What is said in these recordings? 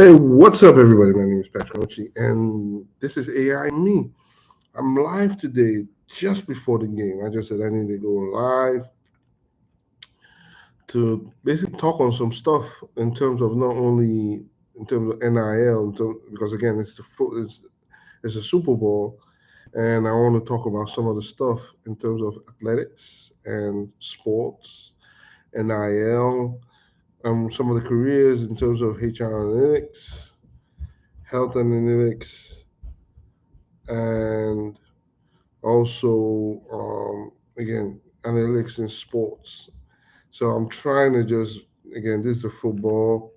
Hey, what's up, everybody? My name is Patrick Mochi, and this is AI Me. I'm live today just before the game. I just said I need to go live to basically talk on some stuff in terms of not only in terms of NIL, because again, it's a Super Bowl, and I want to talk about some of the stuff in terms of athletics and sports, NIL, some of the careers in terms of HR analytics, health analytics, and also again analytics in sports. So I'm trying to just again this is a football,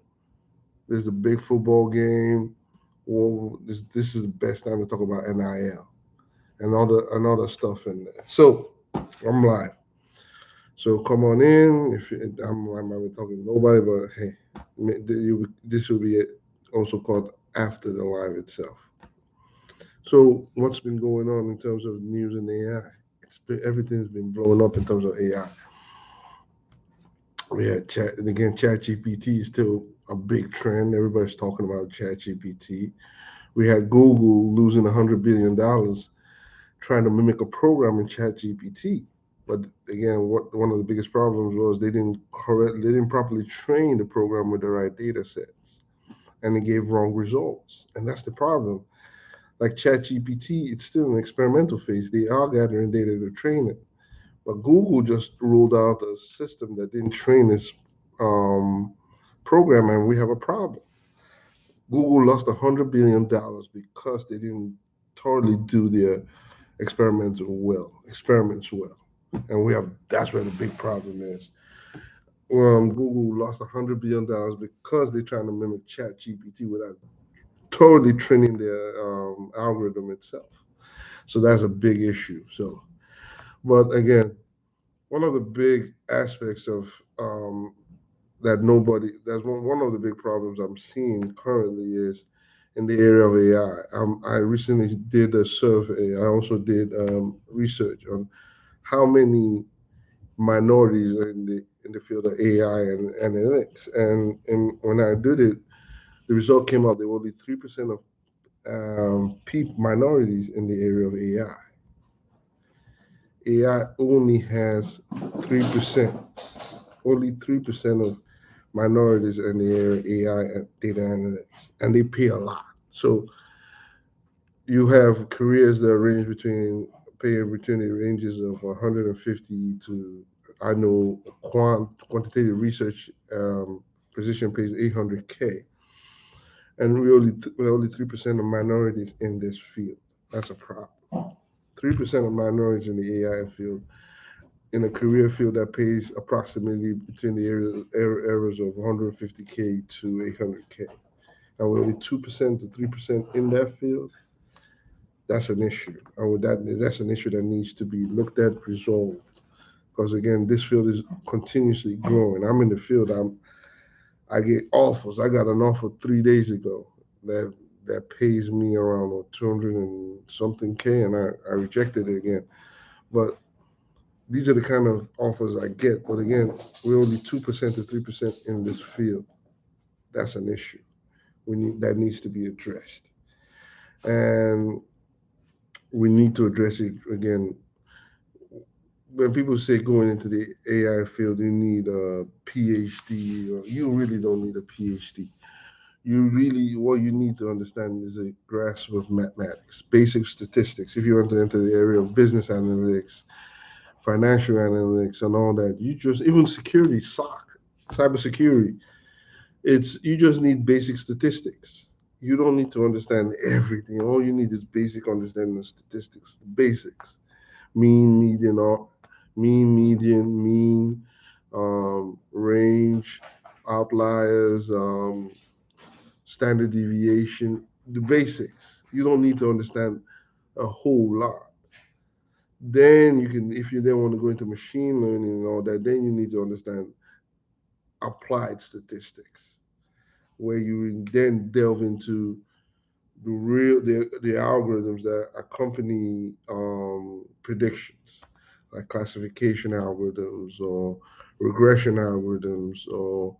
this is a big football game. Well, this is the best time to talk about NIL and all the stuff in there. So I'm live. So come on in. If I'm not talking to nobody, but hey, this will be also called after the live itself. So what's been going on in terms of news and AI? Everything's been blowing up in terms of AI. We had chat, and again, Chat GPT is still a big trend. Everybody's talking about Chat GPT. We had Google losing $100 billion trying to mimic a program in Chat GPT. But again, what one of the biggest problems was they didn't properly train the program with the right data sets, and it gave wrong results. And that's the problem. Like ChatGPT, it's still in experimental phase. They are gathering data to train it. But Google just rolled out a system that didn't train this um, program, and we have a problem. Google lost $100 billion because they didn't totally do their experiments well, and we have that's where the big problem is. Google lost $100 billion because they're trying to mimic ChatGPT without totally training their algorithm itself. So that's a big issue. But again, one of the big aspects of that's one of the big problems I'm seeing currently is in the area of AI. I recently did a survey. I also did research on how many minorities are in the field of AI and analytics. And when I did it, the result came out there were only 3% of minorities in the area of AI. AI only has 3%, only 3% of minorities in the area of AI and data analytics, and they pay a lot. So you have careers that range between paying between the ranges of 150 to I know quantitative research position pays 800K, and we're only 3% of minorities in this field. That's a problem. 3% of minorities in the AI field in a career field that pays approximately between the areas of 150K to 800K, and we're only 2% to 3% in that field. That's an issue, and that's an issue that needs to be looked at, resolved. Because again, this field is continuously growing. I'm in the field. I get offers. I got an offer 3 days ago that pays me around 200 and something K, and I rejected it again. But these are the kind of offers I get. But again, we're only 2% to 3% in this field. That's an issue. That needs to be addressed, and we need to address it again. When people say going into the AI field, you need a PhD, or you really don't need a PhD. What you need to understand is a grasp of mathematics, basic statistics. If you want to enter the area of business analytics, financial analytics, and all that, you just even security, cybersecurity. You just need basic statistics. You don't need to understand everything. All you need is basic understanding of statistics, the basics, mean, median, mean, range, outliers, standard deviation, the basics. You don't need to understand a whole lot. Then you can, if you then want to go into machine learning and all that, then you need to understand applied statistics, where you then delve into the algorithms that accompany predictions, like classification algorithms or regression algorithms or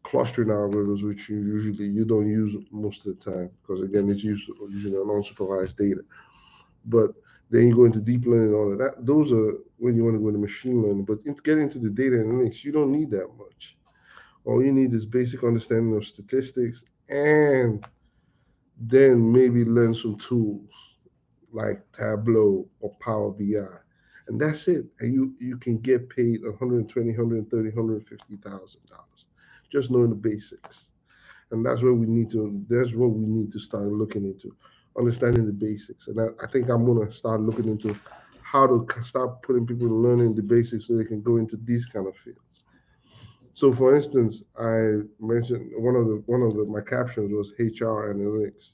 clustering algorithms, which you don't use most of the time because again it's used usually on unsupervised data. But then you go into deep learning and all of that. Those are when you want to go into machine learning. But getting into the data analytics, you don't need that much. All you need is basic understanding of statistics and then maybe learn some tools like Tableau or Power BI. And that's it. And you can get paid 120, 130, $150,000 just knowing the basics. And that's what we need to start looking into, understanding the basics. And I think I'm gonna start looking into how to start putting people learning the basics so they can go into these kind of fields. So, for instance, I mentioned one of my captions was HR analytics.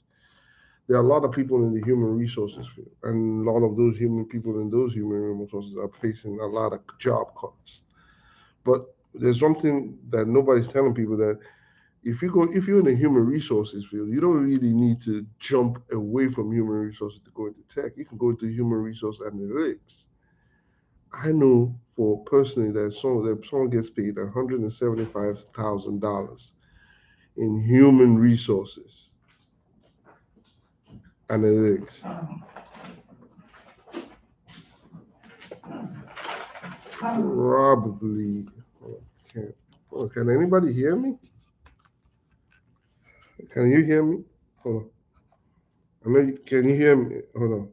There are a lot of people in the human resources field, and a lot of those human people in those human resources are facing a lot of job cuts. But there's something that nobody's telling people that if you're in the human resources field, you don't really need to jump away from human resources to go into tech. You can go into human resource analytics. I know for personally that someone gets paid $175,000 in human resources analytics. Probably. Can, can anybody hear me? Can you hear me? Hold on. Can you hear me? Hold on.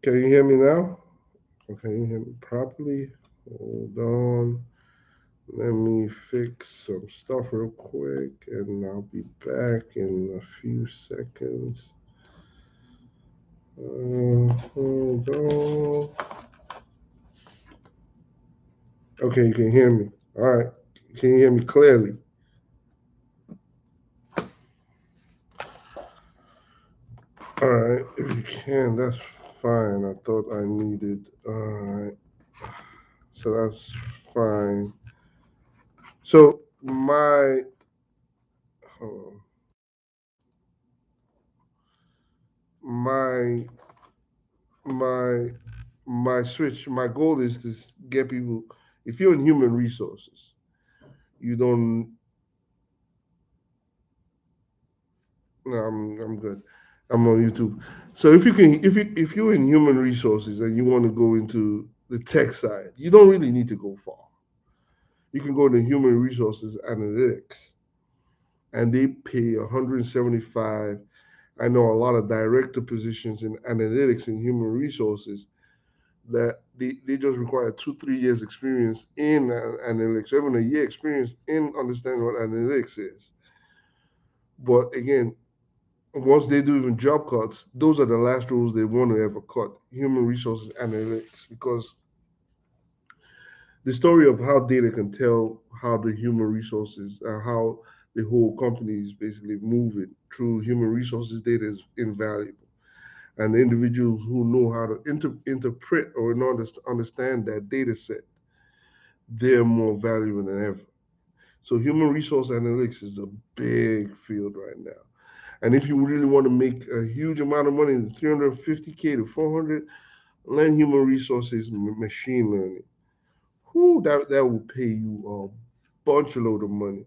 Can you hear me now? Can you hear me properly? Hold on. Let me fix some stuff real quick and I'll be back in a few seconds. Hold on. Okay, you can hear me. All right. Can you hear me clearly? All right. If you can, that's fine. I thought I needed. All right. So that's fine. So hold on. my my my goal is to get people. If you're in human resources, you don't. No, I'm good. I'm on YouTube. So if you're in human resources and you want to go into the tech side, you don't really need to go far. You can go to human resources analytics, and they pay 175. I know a lot of director positions in analytics and human resources that they just require 2 3 years experience in analytics, even a year experience in understanding what analytics is. But again, once they do even job cuts, those are the last roles they want to ever cut, human resources analytics, because the story of how data can tell how the human resources, how the whole company is basically moving through human resources data is invaluable. And the individuals who know how to interpret or understand that data set, they're more valuable than ever. So human resource analytics is a big field right now. And if you really want to make a huge amount of money, 350K to 400, learn human resources machine learning. Whoo, that will pay you a bunch of load of money.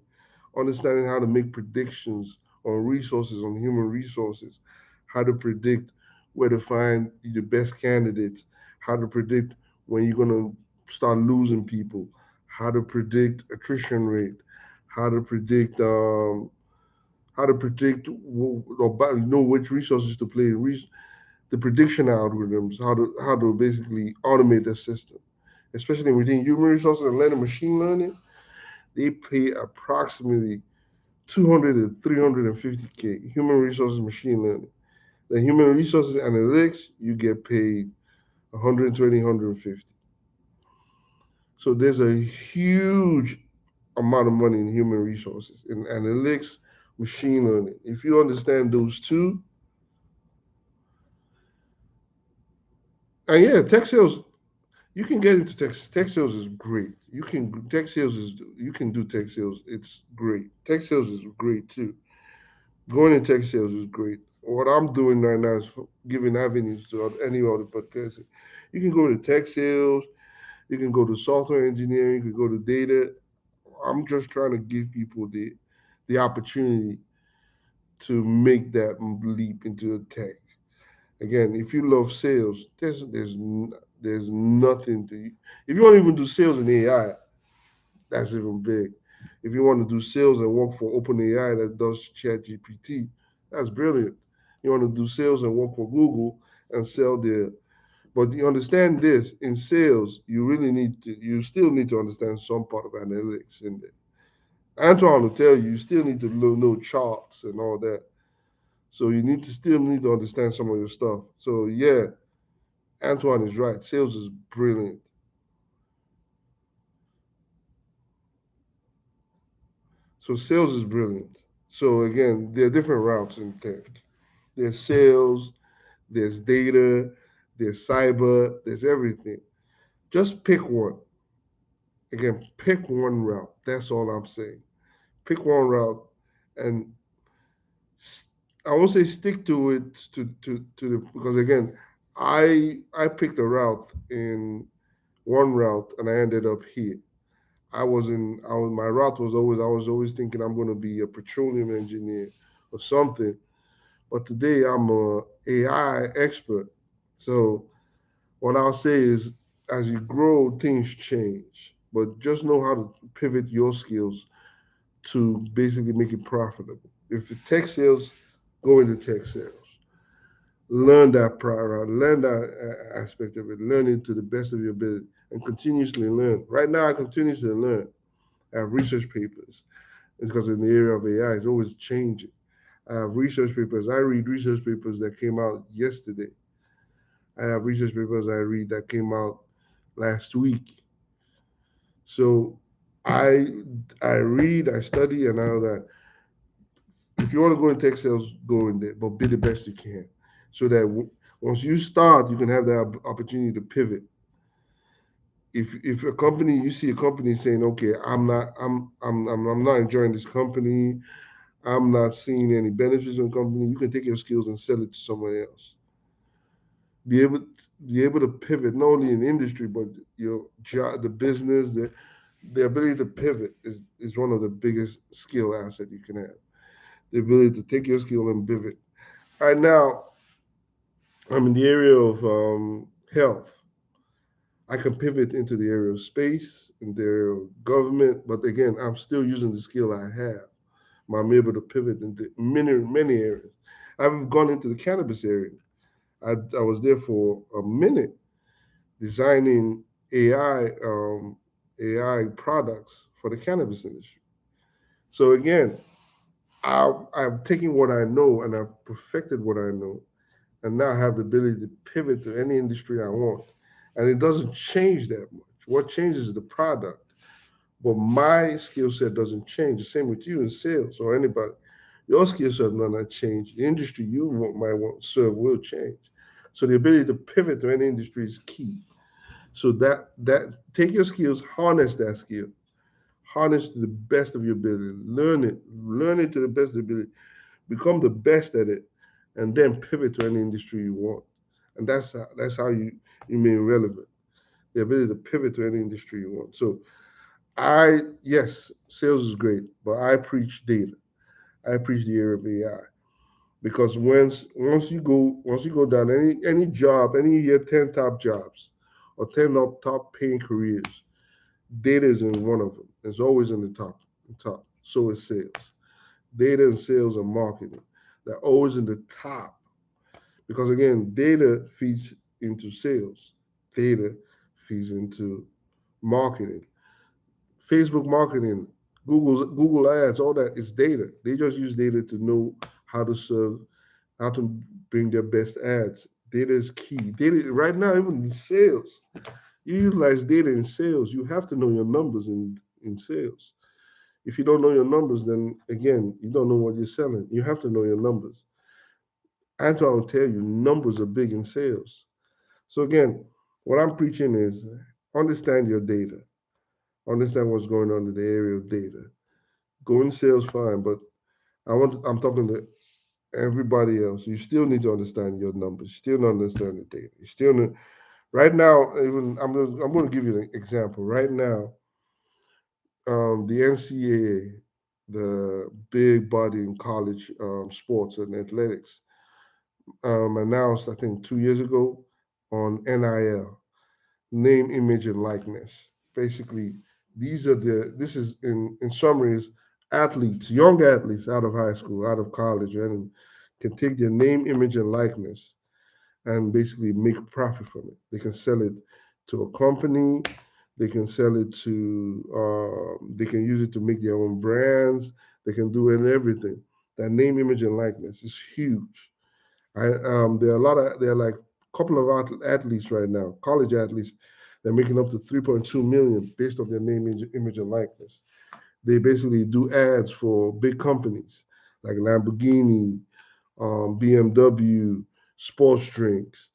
Understanding how to make predictions on resources, on human resources, how to predict where to find the best candidates, how to predict when you're going to start losing people, how to predict attrition rate, how to predict or know which resources to play, the prediction algorithms, how to basically automate the system, especially within human resources and learning machine learning. They pay approximately 200 to 350K. Human resources machine learning. The human resources analytics, you get paid 120, 150. So there's a huge amount of money in human resources, in analytics, machine learning. If you understand those two, and yeah, tech sales, you can get into tech. Tech sales is great. You can do tech sales. It's great. Tech sales is great too. Going in tech sales is great. What I'm doing right now is giving avenues to any other podcast. You can go to tech sales, you can go to software engineering, you can go to data. I'm just trying to give people the opportunity to make that leap into the tech. Again, if you love sales, there's nothing to. If you want to even do sales in AI, that's even big. If you want to do sales and work for OpenAI that does Chat GPT, that's brilliant. You want to do sales and work for Google and sell there. But you understand this in sales, you still need to understand some part of analytics in there. Antoine will tell you, you still need to know charts and all that. So you still need to understand some of your stuff. So yeah, Antoine is right. Sales is brilliant. So sales is brilliant. So again, there are different routes in tech. There's sales, there's data, there's cyber, there's everything. Just pick one. Again, pick one route. That's all I'm saying. Pick one route, and I won't say stick to it to the because again, I picked a route in one route and I ended up here. My route was always thinking I'm going to be a petroleum engineer or something, but today I'm a AI expert. So what I'll say is, as you grow, things change, but just know how to pivot your skills to basically make it profitable. If it's tech sales, go into tech sales. Learn that prior, learn that aspect of it, learn it to the best of your ability, and continuously learn. Right now, I continuously learn. I have research papers because in the area of AI, it's always changing. I have research papers. I read research papers that came out yesterday. I have research papers I read that came out last week. So I I read, I study, and all that. If you want to go in tech sales, go in there, but be the best you can, so that once you start, you can have that opportunity to pivot. If a company you see a company saying, okay, I'm not enjoying this company, I'm not seeing any benefits in the company, you can take your skills and sell it to someone else. Be able to pivot not only in industry but your job, the business, the ability to pivot is one of the biggest skill asset you can have. The ability to take your skill and pivot. Right now, I'm in the area of health. I can pivot into the area of space, in the area of government, but again, I'm still using the skill I have. I'm able to pivot into many areas. I've gone into the cannabis area. I was there for a minute designing AI products for the cannabis industry. So again, I've taken what I know and I've perfected what I know, and now I have the ability to pivot to any industry I want. And it doesn't change that much. What changes is the product, but my skill set doesn't change. The same with you in sales or anybody. Your skill set will not change. The industry might want to serve will change. So the ability to pivot to any industry is key. So that take your skills, harness that skill, harness to the best of your ability, learn it to the best of your ability, become the best at it, and then pivot to any industry you want. And that's how you remain relevant. The ability to pivot to any industry you want. So yes, sales is great, but I preach data. I preach the area of AI because once you go down any job, any of your 10 top jobs or 10 top paying careers, data is in one of them. It's always in the top. So is sales. Data and sales and marketing. They're always in the top because again, data feeds into sales. Data feeds into marketing. Facebook marketing, Google ads, all that is data. They just use data to know how to serve, how to bring their best ads. Data is key. Data right now, even in sales, you utilize data in sales. You have to know your numbers in sales. If you don't know your numbers, then again, you don't know what you're selling. You have to know your numbers. Antoine will tell you numbers are big in sales. So again, what I'm preaching is understand your data. Understand what's going on in the area of data. Go in sales fine, but I'm talking to everybody else. You still need to understand your numbers. You still don't understand the data. You still need, right now. Even I'm going to give you an example. Right now, the NCAA, the big body in college sports and athletics, announced I think 2 years ago on NIL, name, image, and likeness. Basically, this is in summaries, athletes, young athletes out of high school, out of college, and can take their name, image, and likeness and basically make profit from it. They can sell it to a company. They can sell it to. They can use it to make their own brands. They can do it in everything. That name, image, and likeness is huge. There are a lot of there are like a couple of athletes right now, college athletes. They're making up to 3.2 million based on their name, image, and likeness. They basically do ads for big companies like Lamborghini, BMW, sports drinks.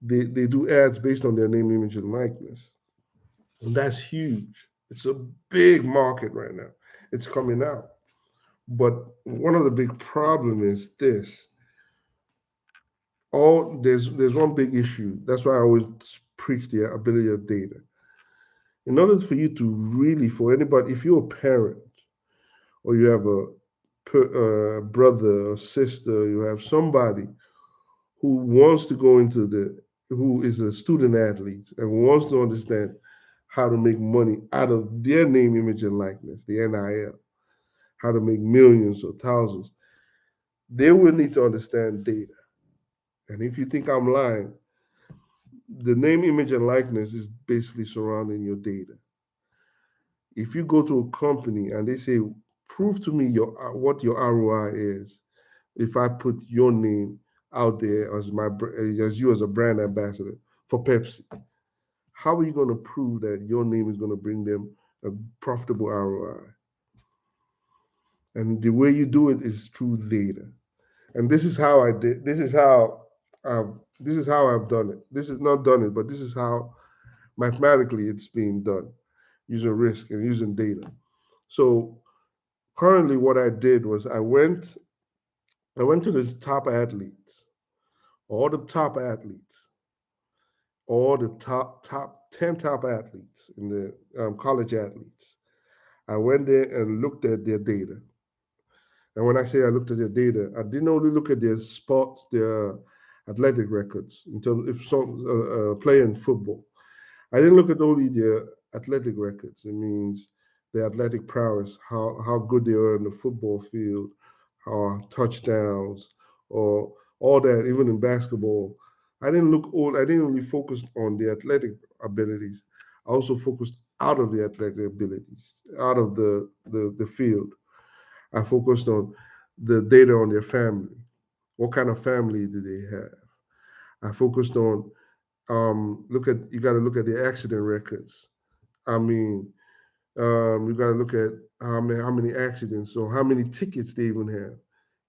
They do ads based on their name, image, and likeness. And that's huge. It's a big market right now. It's coming out. But one of the big problem is this. There's one big issue. That's why I always preach the ability of data. In order for you to really, for anybody, if you're a parent or you have a brother or sister, you have somebody who wants to go into who is a student athlete and wants to understand how to make money out of their name, image, and likeness, the NIL, how to make millions or thousands, they will need to understand data. And if you think I'm lying, the name, image, and likeness is basically surrounding your data. If you go to a company and they say, prove to me what your ROI is, if I put your name out there as you as a brand ambassador for Pepsi, how are you going to prove that your name is going to bring them a profitable ROI? And the way you do it is through data. And this is how I did. This is how I've done it. This is not done it, but this is how mathematically it's being done using risk and using data. So currently, what I did was I went to the top athletes, all the top athletes, all the top 10 top athletes in the college athletes. I went there and looked at their data. And when I say I looked at their data, I didn't only look at their sports, their athletic records in terms if some player in football. I didn't look at only their athletic records. It means their athletic prowess, how good they are in the football field, touchdowns, or all that. Even in basketball, I didn't only focus on the athletic abilities. I also focused out of the athletic abilities, out of the field. I focused on the data on their family. What kind of family do they have? I focused on you got to look at the accident records. I mean, you got to look at how many accidents or how many tickets they even have.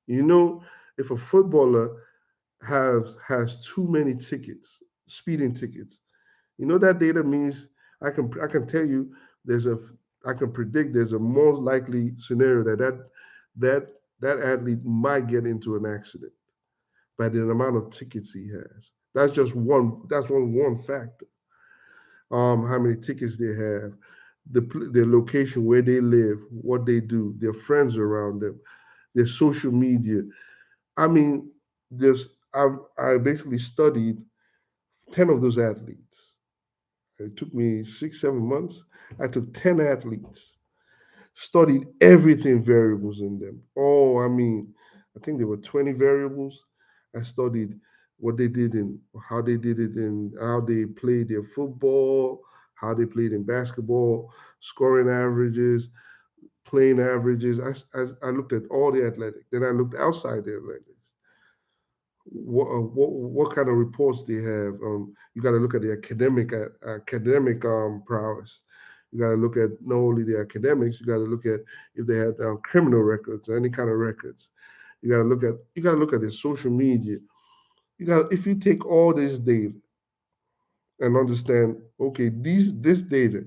You know, if a footballer has too many tickets, speeding tickets, you know that data means I can tell you there's a I can predict there's a more likely scenario that that athlete might get into an accident by the amount of tickets he has. That's just one. That's one factor. How many tickets they have, their location, where they live, what they do, their friends around them, their social media. I mean, there's I basically studied 10 of those athletes. It took me 6 7 months. I took 10 athletes, studied everything variables in them. Oh, I mean, I think there were 20 variables. I studied what they did in how they did it in how they played their football, how they played in basketball, scoring averages, playing averages. I looked at all the athletic. Then I looked outside the athletics. What kind of reports they have? You got to look at the academic prowess. You got to look at not only the academics. You got to look at if they had criminal records, any kind of records. You got to look at their social media. You got if you take all this data and understand, okay, this data,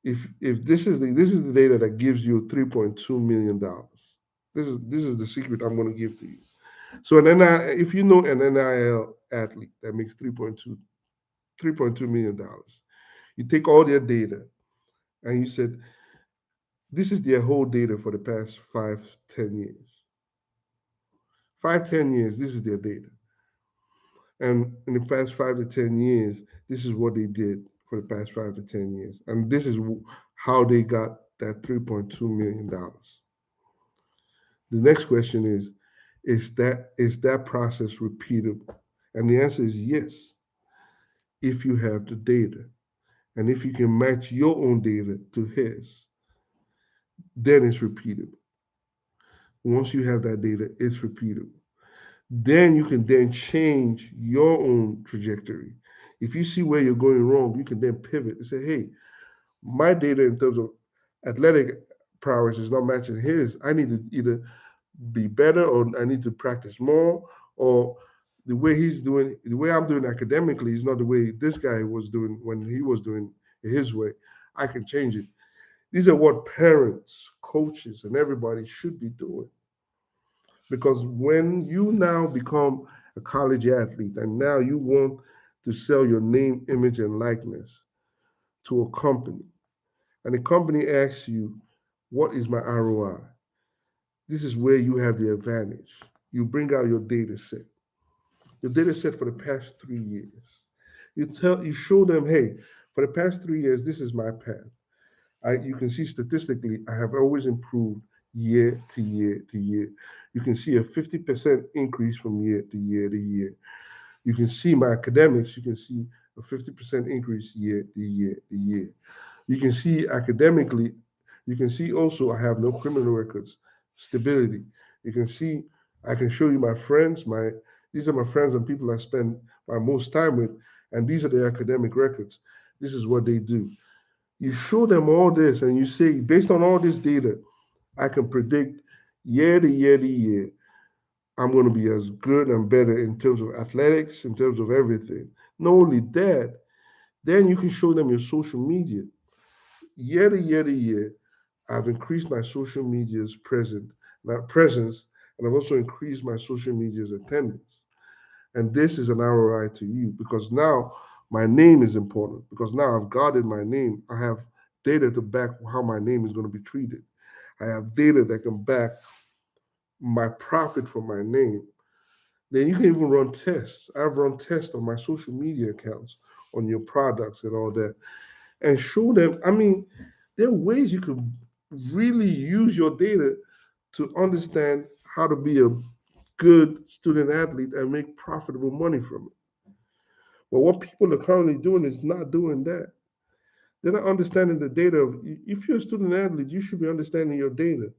if this is the data that gives you $3.2 million. This is the secret I'm going to give to you. So if you know an NIL athlete that makes 3.2 million dollars, you take all their data and you said this is their whole data for the past 5, 10 years. 5, 10 years, this is their data. And in the past 5 to 10 years, this is what they did for the past 5 to 10 years. And this is how they got that $3.2 million. The next question is that process repeatable? And the answer is yes, if you have the data. And if you can match your own data to his, then it's repeatable. Once you have that data, it's repeatable. Then you can then change your own trajectory. If you see where you're going wrong, you can then pivot and say, hey, my data in terms of athletic prowess is not matching his. I need to either be better or I need to practice more, or the way I'm doing academically is not the way this guy was doing when he was doing it his way. I can change it. These are what parents, coaches, and everybody should be doing. Because when you now become a college athlete and now you want to sell your name, image, and likeness to a company, and the company asks you, what is my ROI? This is where you have the advantage. You bring out your data set for the past 3 years. You show them, hey, for the past 3 years, this is my path. You can see statistically, I have always improved year to year to year. You can see a 50% increase from year to year to year. You can see my academics, you can see a 50% increase year to year to year. You can see academically, you can see also I have no criminal records, stability. You can see, I can show you my friends, these are my friends and people I spend my most time with, and these are their academic records. This is what they do. You show them all this and you say, based on all this data, I can predict year to year to year, I'm going to be as good and better in terms of athletics, in terms of everything. Not only that, then you can show them your social media. Year to year to year, I've increased my social media's presence, and I've also increased my social media's attendance. And this is an ROI to you because now my name is important because now I've guarded my name. I have data to back how my name is going to be treated. I have data that can back my profit from my name. Then you can even run tests. I've run tests on my social media accounts on your products and all that and show them. I mean, there are ways you can really use your data to understand how to be a good student athlete and make profitable money from it. But what people are currently doing is not doing that. They're not understanding the data of if you're a student athlete, you should be understanding your data.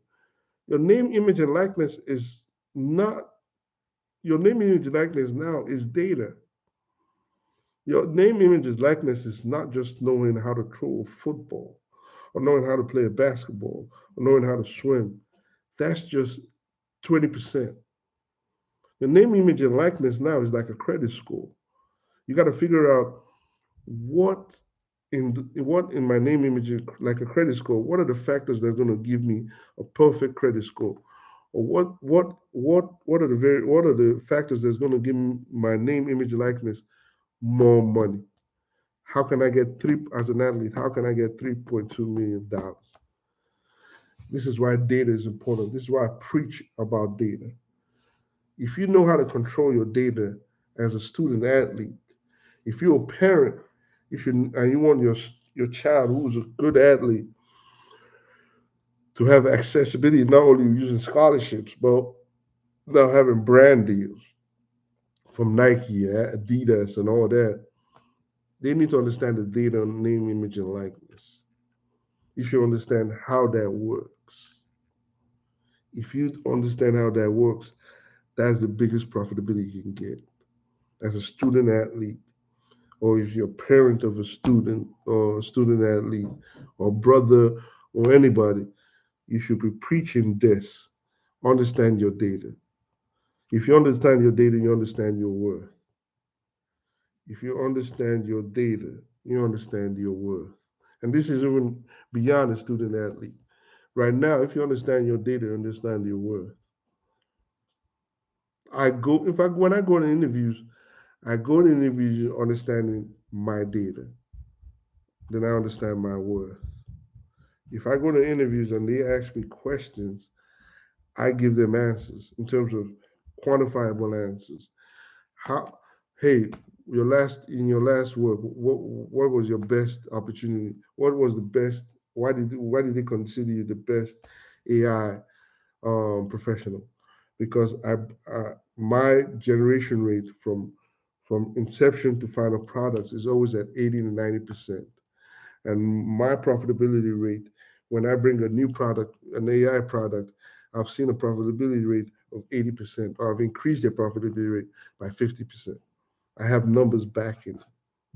Your name, image, and likeness is not your name, image, and likeness now is data. Your name, image, and likeness is not just knowing how to throw a football or knowing how to play a basketball or knowing how to swim. That's just 20%. Your name, image, and likeness now is like a credit score. You got to figure out what what in my name, image, like a credit score. What are the factors that are going to give me a perfect credit score? Or what are the factors that's going to give my name, image, likeness more money? How can I get three as an athlete? How can I get $3.2 million? This is why data is important. This is why I preach about data. If you know how to control your data as a student athlete, if you're a parent, and you want your child who's a good athlete to have accessibility, not only using scholarships, but now having brand deals from Nike, Adidas, and all that, they need to understand the data on name, image, and likeness. You should understand how that works. If you understand how that works, that's the biggest profitability you can get as a student athlete, or if you're a parent of a student or a student athlete, or brother or anybody. You should be preaching this. Understand your data. If you understand your data, you understand your worth. If you understand your data, you understand your worth. And this is even beyond a student athlete. Right now, if you understand your data, you understand your worth. I go, in fact, when I go to interviews, I go to interviews understanding my data. Then I understand my worth. If I go to interviews and they ask me questions, I give them answers in terms of quantifiable answers. How, hey, your last work, what was your best opportunity? What was the best? Why did they consider you the best AI professional? Because my generation rate from inception to final products is always at 80 to 90%. And my profitability rate, when I bring a new product, an AI product, I've seen a profitability rate of 80%, or I've increased their profitability rate by 50%. I have numbers backing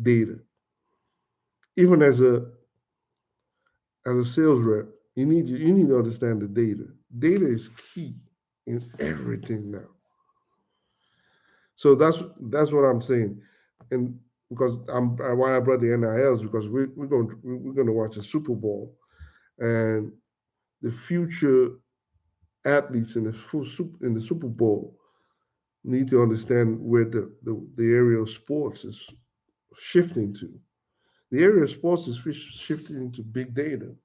data. Even as a sales rep, you need to understand the data. Data is key in everything now. So that's what I'm saying, and because why I brought the NILs, because we're going to watch a Super Bowl, and the future athletes in the Super Bowl need to understand where the area of sports is shifting to. The area of sports is shifting to big data.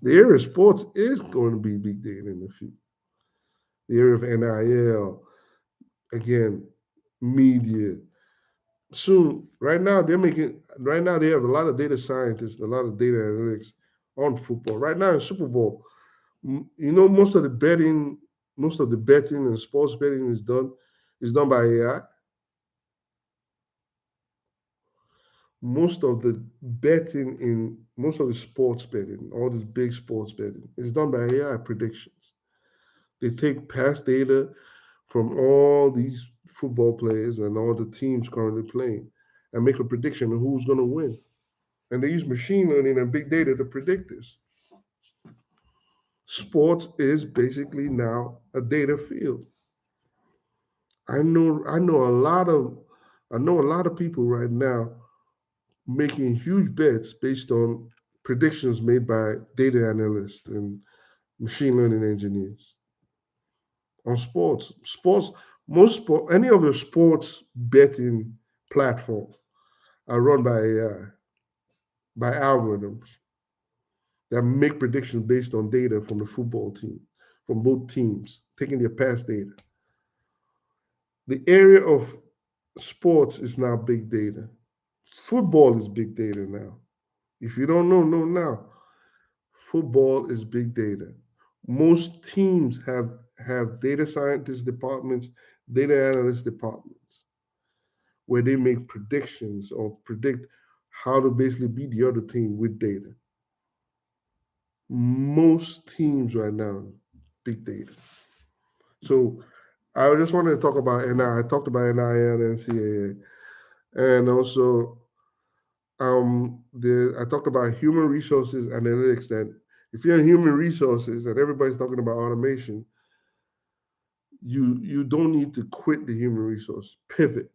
The area of sports is going to be big data in the future. The area of NIL, again, media. Soon, right now they have a lot of data scientists, a lot of data analytics on football. Right now in Super Bowl, most of the betting and sports betting is done by AI. Most of the sports betting, all this big sports betting, is done by AI predictions. They take past data from all these football players and all the teams currently playing and make a prediction of who's going to win. And they use machine learning and big data to predict this. Sports is basically now a data field. I know a lot of people right now making huge bets based on predictions made by data analysts and machine learning engineers on sports. Any of the sports betting platforms are run by AI, by algorithms that make predictions based on data from the football team, from both teams, taking their past data. The area of sports is now big data. Football is big data now. If you don't know now. Football is big data. Most teams have data scientist departments, data analyst departments, where they make predictions or predict how to basically beat the other team with data. Most teams right now, big data. So I just wanted to talk about NI. I talked about NIL and NCAA, and also I talked about human resources analytics. That if you're in human resources and everybody's talking about automation, you don't need to quit the human resource. Pivot.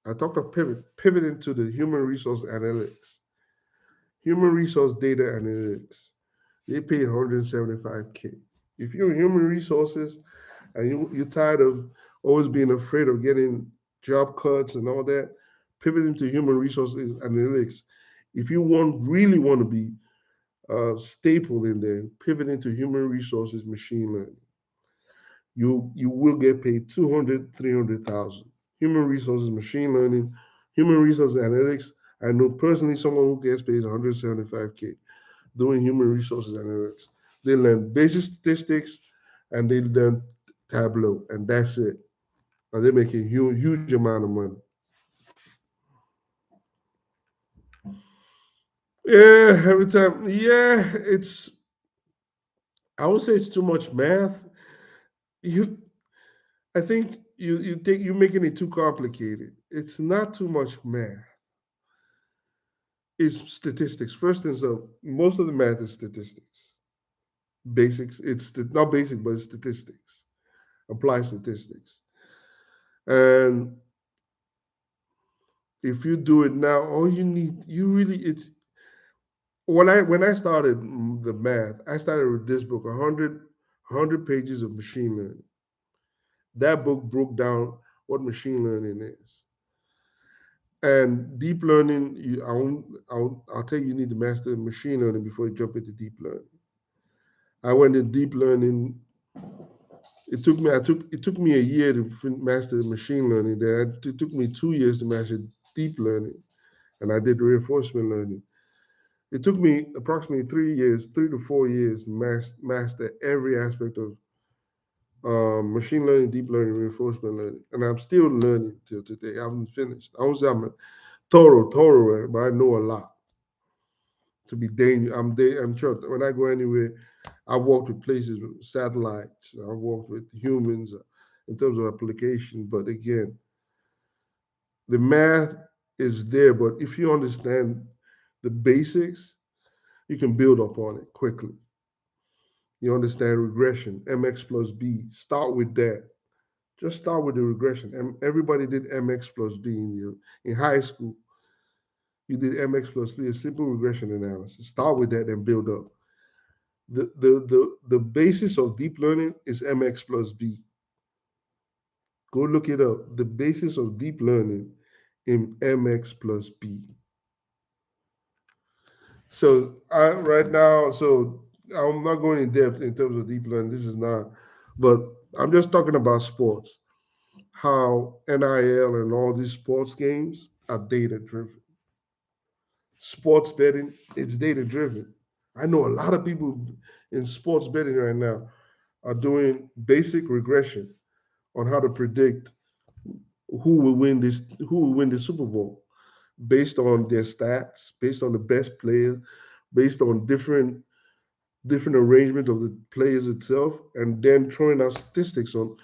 I talked about pivot into the human resource analytics, human resource data analytics. They pay 175K. If you're in human resources and you're tired of always being afraid of getting job cuts and all that, pivot into human resources analytics. If you really want to be staple in there, pivot into human resources machine learning. You will get paid 200, 300,000. Human resources machine learning, human resources analytics. I know personally someone who gets paid 175K doing human resources analytics. They learn basic statistics and they learn Tableau, and that's it. And they're making huge amount of money. Yeah, every time. Yeah, I would say it's too much math. You I think you're making it too complicated. It's not too much math. It's statistics. First things up, most of the math is statistics. Basics. It's not basic, but it's statistics. Apply statistics. And if you do it now, all you really, it's when I started the math, I started with this book, 100 pages of machine learning. That book broke down what machine learning is. And deep learning, I'll tell you, you need to master machine learning before you jump into deep learning. I went to deep learning. It took me a year to master machine learning. Then it took me 2 years to master deep learning, and I did reinforcement learning. It took me approximately 3 years, 3 to 4 years, to master every aspect of machine learning, deep learning, reinforcement learning, and I'm still learning till today. I haven't finished. I won't say I'm a thorough, but I know a lot. To be dangerous, I'm sure when I go anywhere, I've worked with places with satellites. I've worked with humans in terms of application. But again, the math is there. But if you understand the basics, you can build upon it quickly. You understand regression, mx plus b. Start with that. Just start with the regression. And everybody did mx plus b in high school. You did mx plus b, a simple regression analysis. Start with that and build up. The basis of deep learning is mx plus b. Go look it up. The basis of deep learning in mx plus b. So right now, so I'm not going in depth in terms of deep learning. This is not, but I'm just talking about sports. How NIL and all these sports games are data driven. Sports betting, it's data driven. I know a lot of people in sports betting right now are doing basic regression on how to predict who will win the Super Bowl based on their stats, based on the best players, based on different arrangement of the players itself, and then throwing out statistics on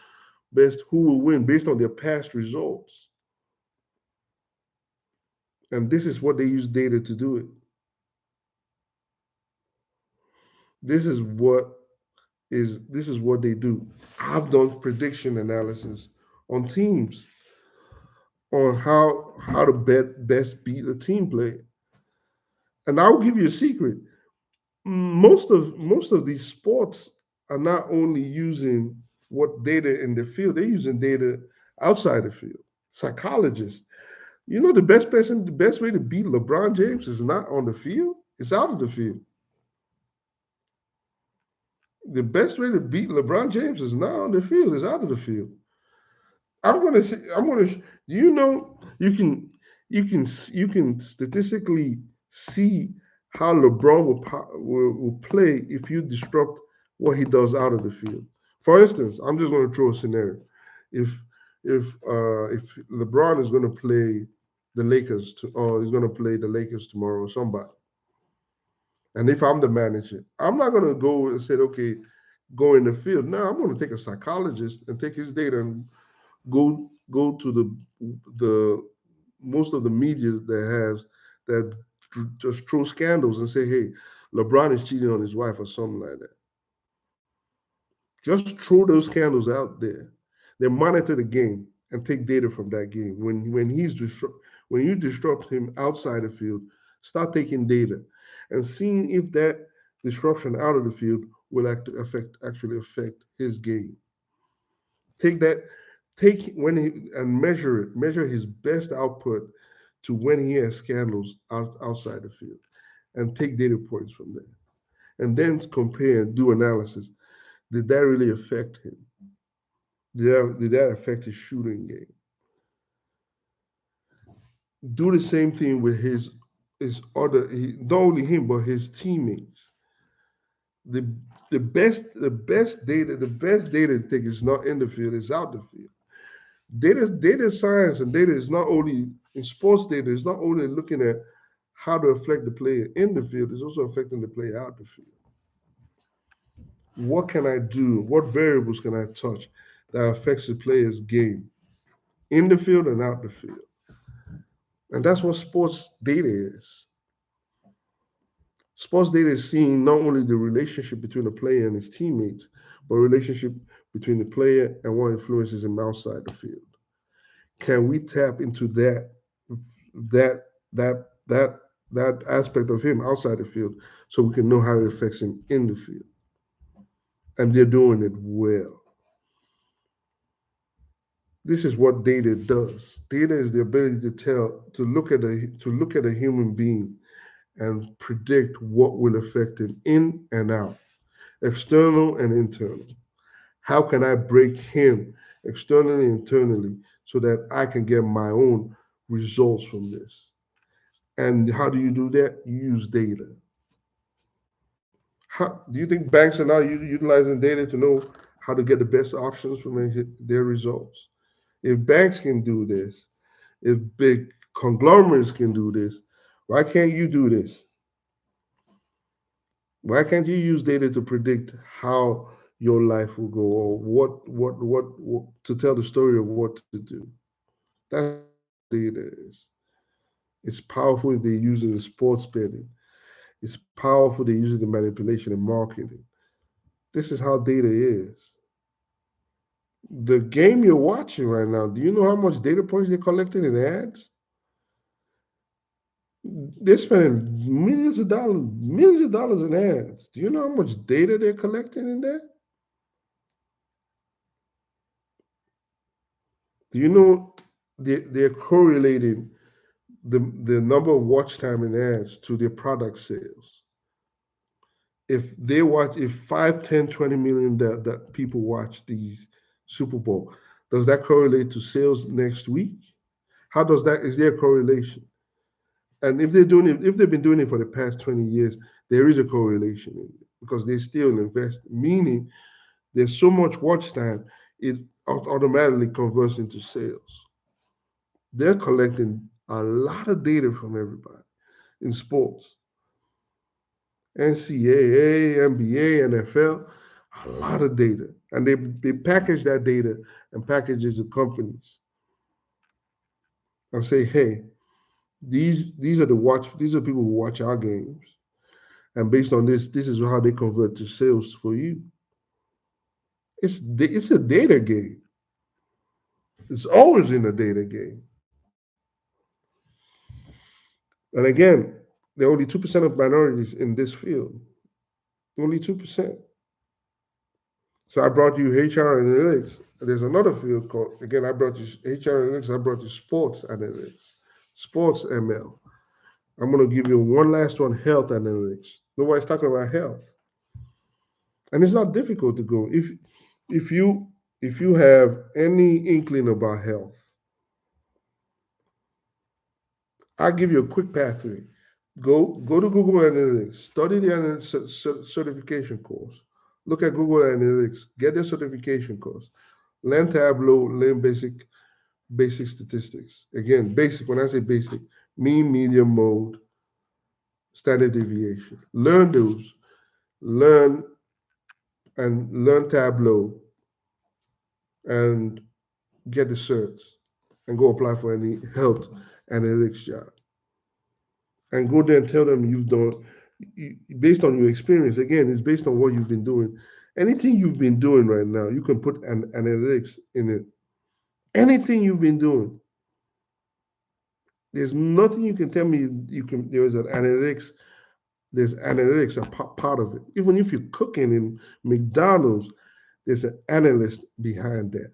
best who will win based on their past results. And this is what they use data to do it. This is what they do. I've done prediction analysis on teams on how to best beat a team play. And I'll give you a secret. Most of these sports are not only using what data in the field, they're using data outside the field. Psychologists. You know the best way to beat LeBron James is not on the field, it's out of the field. The best way to beat LeBron James is not on the field, it's out of the field. I'm gonna. Do you know you can statistically see how LeBron will play if you disrupt what he does out of the field. For instance, I'm just going to throw a scenario. If if LeBron is going to play the Lakers or he's going to play the Lakers tomorrow or somebody, and if I'm the manager, I'm not going to go and say, okay, go in the field. No, I'm going to take a psychologist and take his data and go to the most of the media that has that just throw scandals and say, hey, LeBron is cheating on his wife or something like that. Just throw those scandals out there. They monitor the game and take data from that game. When you disrupt him outside the field, start taking data and seeing if that disruption out of the field will actually affect his game. Take that, take when he and measure it, measure his best output to when he has scandals outside the field, and take data points from there, and then compare and do analysis. Did that really affect him? Did that affect his shooting game? Do the same thing with not only him but his teammates. The the best data to take is not in the field, it's out the field. Data science and data is not only in sports data, is not only looking at how to affect the player in the field, it's also affecting the player out the field. What can I do? What variables can I touch that affects the player's game in the field and out the field? And that's what sports data is. Sports data is seeing not only the relationship between the player and his teammates, but a relationship between the player and what influences him outside the field. Can we tap into that that that that aspect of him outside the field so we can know how it affects him in the field? And they're doing it well. This is what data does. Data is the ability to look at a human being and predict what will affect him in and out, external and internal. How can I break him externally and internally so that I can get my own results from this? And how do you do that? You use data. How do you think banks are now utilizing data to know how to get the best options from their results? If banks can do this, if big conglomerates can do this, why can't you do this? Why can't you use data to predict how your life will go, or what to tell the story of what to do? That's what data is. It's powerful if they use it in sports betting. It's powerful they use it in manipulation and marketing. This is how data is. The game you're watching right now, do you know how much data points they're collecting in ads? They're spending millions of dollars in ads. Do you know how much data they're collecting in that? Do you know they're correlating the number of watch time in ads to their product sales? If 5, 10, 20 million that people watch these Super Bowl, does that correlate to sales next week? How does that, is there a correlation? And if they've been doing it for the past 20 years, there is a correlation in it because they still invest, meaning there's so much watch time, it automatically converts into sales. They're collecting a lot of data from everybody in sports. NCAA, NBA, NFL, a lot of data. And they package that data and packages the companies and say, hey, these are people who watch our games. And based on this is how they convert to sales for you. It's a data game. It's always in a data game. And again, there are only 2% of minorities in this field. Only 2%. So I brought you HR analytics. There's another field called, again, I brought you HR analytics, I brought you sports analytics, sports ML. I'm going to give you one last one, health analytics. Nobody's talking about health. And it's not difficult to go. If you if you have any inkling about health, I'll give you a quick pathway. Go to Google Analytics, study the analytics certification course. Look at Google Analytics, get the certification course. Learn Tableau, learn basic statistics. Again, basic, when I say basic, mean, median, mode, standard deviation. Learn those. Learn learn Tableau and get the certs and go apply for any health analytics job. And go there and tell them you've done, based on your experience. Again, it's based on what you've been doing. Anything you've been doing right now, you can put an analytics in it. Anything you've been doing, there's nothing you can tell me there's an analytics. There's analytics a part of it. Even if you're cooking in McDonald's, there's an analyst behind that.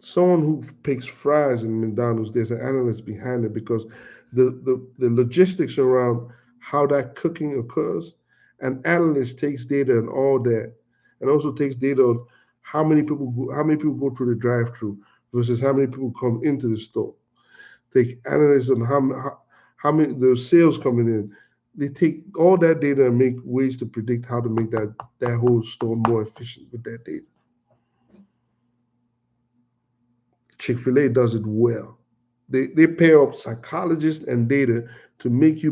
Someone who picks fries in McDonald's, there's an analyst behind it because the logistics around how that cooking occurs, an analyst takes data and all that, and also takes data on how many people go through the drive-through versus how many people come into the store. Take analysis on how many the sales coming in. They take all that data and make ways to predict how to make that whole store more efficient with that data. Chick-fil-A does it well. They pair up psychologists and data to make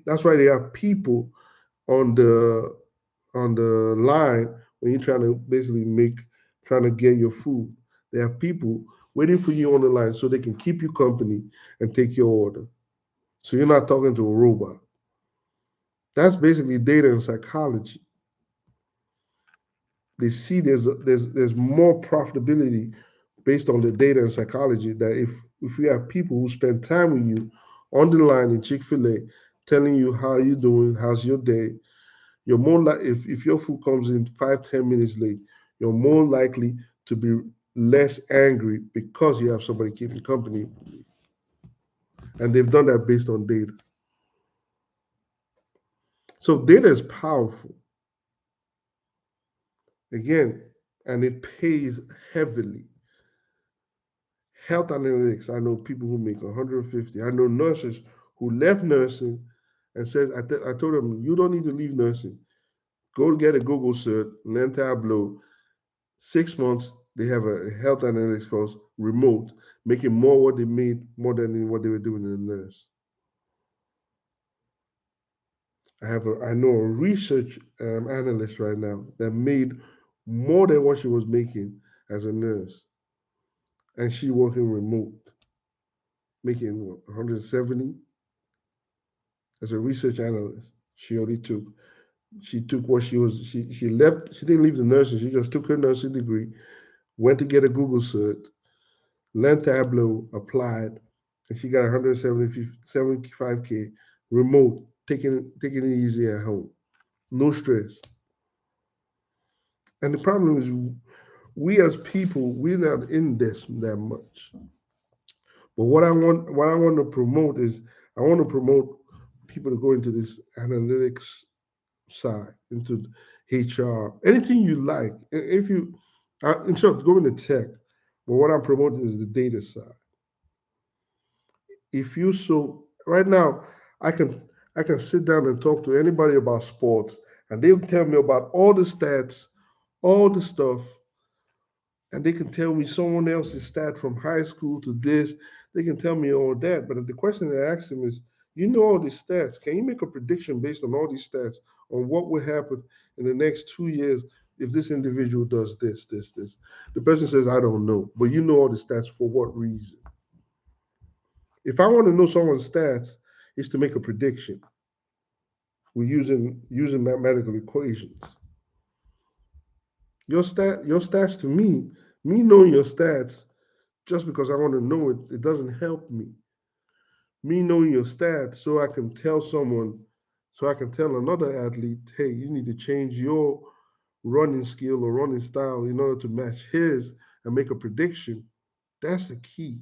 that's why they have people on the line when you're trying to basically trying to get your food. They have people waiting for you on the line so they can keep you company and take your order. So you're not talking to a robot. That's basically data and psychology. They see there's more profitability based on the data and psychology that if you have people who spend time with you on the line in Chick-fil-A telling you how you doing, how's your day, you're more like if your food comes in 5, 10 minutes late, you're more likely to be less angry because you have somebody keeping company. And they've done that based on data. So data is powerful. Again, and it pays heavily. Health analytics, I know people who make 150. I know nurses who left nursing and says, I told them, you don't need to leave nursing. Go get a Google cert, learn Tableau. 6 months, they have a health analytics course, remote, making more what they made, more than what they were doing in the nurse. I know a research analyst right now that made more than what she was making as a nurse, and she working remote, making what, 170 as a research analyst. She took what she left. She didn't leave the nursing. She just took her nursing degree, went to get a Google cert, learned Tableau, applied, and she got 175K remote, taking it easy at home, no stress. And the problem is, we as people, we're not in this that much. But what I want to promote is, I want to promote people to go into this analytics side, into HR, anything you like. If you, in short, go into tech. But what I'm promoting is the data side. If you so right now, I can I can sit down and talk to anybody about sports, and they'll tell me about all the stats, all the stuff, and they can tell me someone else's stat from high school to this. They can tell me all that. But the question I ask them is, you know all these stats. Can you make a prediction based on all these stats on what will happen in the next 2 years if this individual does this, this, this? The person says, I don't know. But you know all the stats for what reason? If I want to know someone's stats, it's to make a prediction. We're using mathematical equations. Your stats to me knowing your stats just because I want to know it, it doesn't help me. Me knowing your stats so I can tell another athlete, hey, you need to change your running skill or running style in order to match his and make a prediction. That's the key.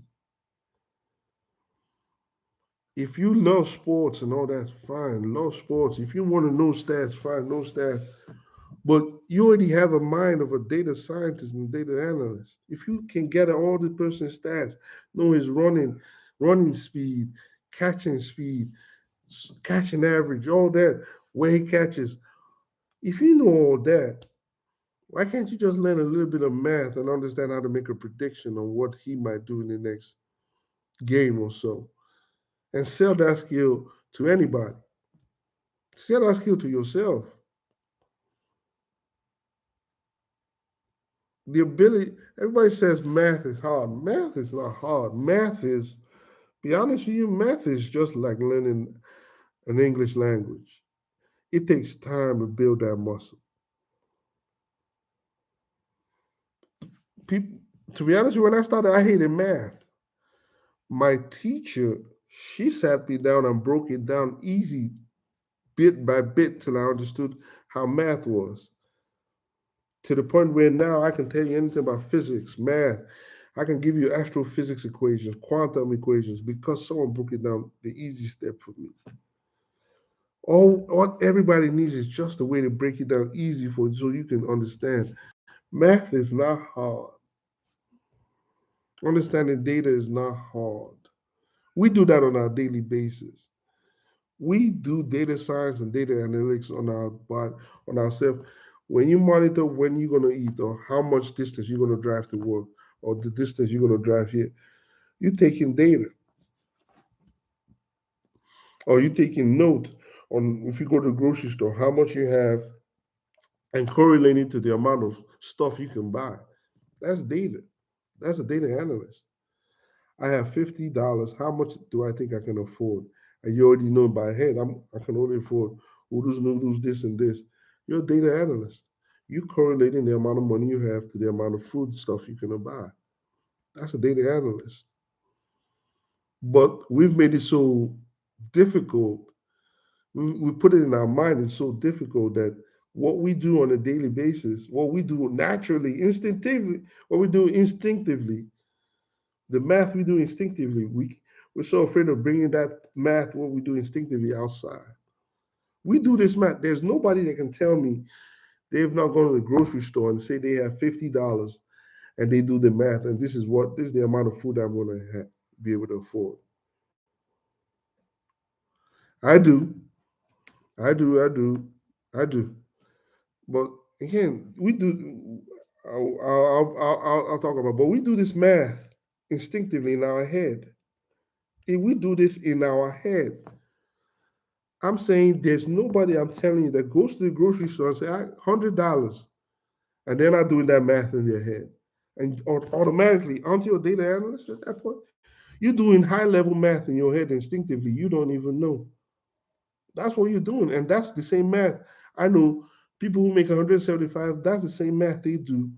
If you love sports and all that's fine, love sports. If you want to know stats, fine, know stats. But you already have a mind of a data scientist and data analyst. If you can get all the person's stats, know his running speed, catching speed, catching average, all that, where he catches. If you know all that, why can't you just learn a little bit of math and understand how to make a prediction on what he might do in the next game or so? And sell that skill to anybody. Sell that skill to yourself. The ability, everybody says math is hard. Math is not hard. Be honest with you, math is just like learning an English language. It takes time to build that muscle. People, to be honest with you, when I started, I hated math. My teacher, she sat me down and broke it down easy, bit by bit, till I understood how math was. To the point where now I can tell you anything about physics, math. I can give you astrophysics equations, quantum equations, because someone broke it down the easy step for me. All what everybody needs is just a way to break it down easy for you so you can understand. Math is not hard. Understanding data is not hard. We do that on our daily basis. We do data science and data analytics on our body, on ourselves. When you monitor when you're gonna eat or how much distance you're gonna drive to work or the distance you're gonna drive here, you're taking data or you're taking note on if you go to the grocery store, how much you have and correlating to the amount of stuff you can buy. That's data. That's a data analyst. I have $50. How much do I think I can afford? And you already know by head, I can only afford noodles, noodles, this and this. You're a data analyst. You correlating the amount of money you have to the amount of food stuff you can buy. That's a data analyst. But we've made it so difficult. We put it in our mind. It's so difficult that what we do on a daily basis, what we do naturally, instinctively, what we do instinctively, the math we do instinctively, we're so afraid of bringing that math, what we do instinctively, outside. We do this math. There's nobody that can tell me they've not gone to the grocery store and say they have $50 and they do the math and this is the amount of food I'm going to be able to afford. I do, I do, I do, I do. But again, we do. I'll talk about. But we do this math instinctively in our head. If we do this in our head, I'm saying there's nobody. I'm telling you that goes to the grocery store and say $100, and they're not doing that math in their head, and automatically onto your data analyst at that point, you're doing high level math in your head instinctively. You don't even know. That's what you're doing, and that's the same math. I know people who make 175. That's the same math they do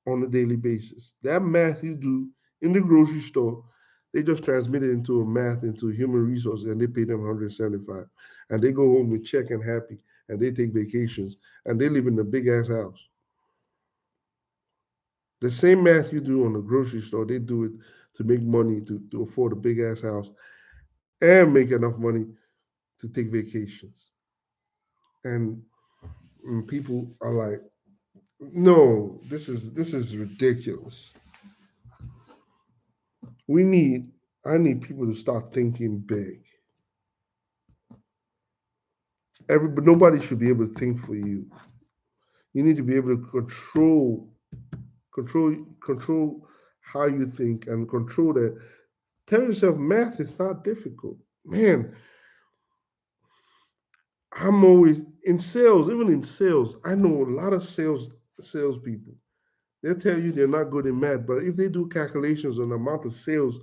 on a daily basis. That math you do in the grocery store, they just transmit it into a math into human resources and they pay them 175. And they go home with check and happy and they take vacations and they live in a big ass house. The same math you do on the grocery store, they do it to make money to afford a big ass house and make enough money to take vacations. And, people are like, no, this is ridiculous. We need I need people to start thinking big. Nobody should be able to think for you. You need to be able to control how you think and control that. Tell yourself math is not difficult. Man, I'm always in sales, even in sales. I know a lot of salespeople. They'll tell you they're not good in math, but if they do calculations on the amount of sales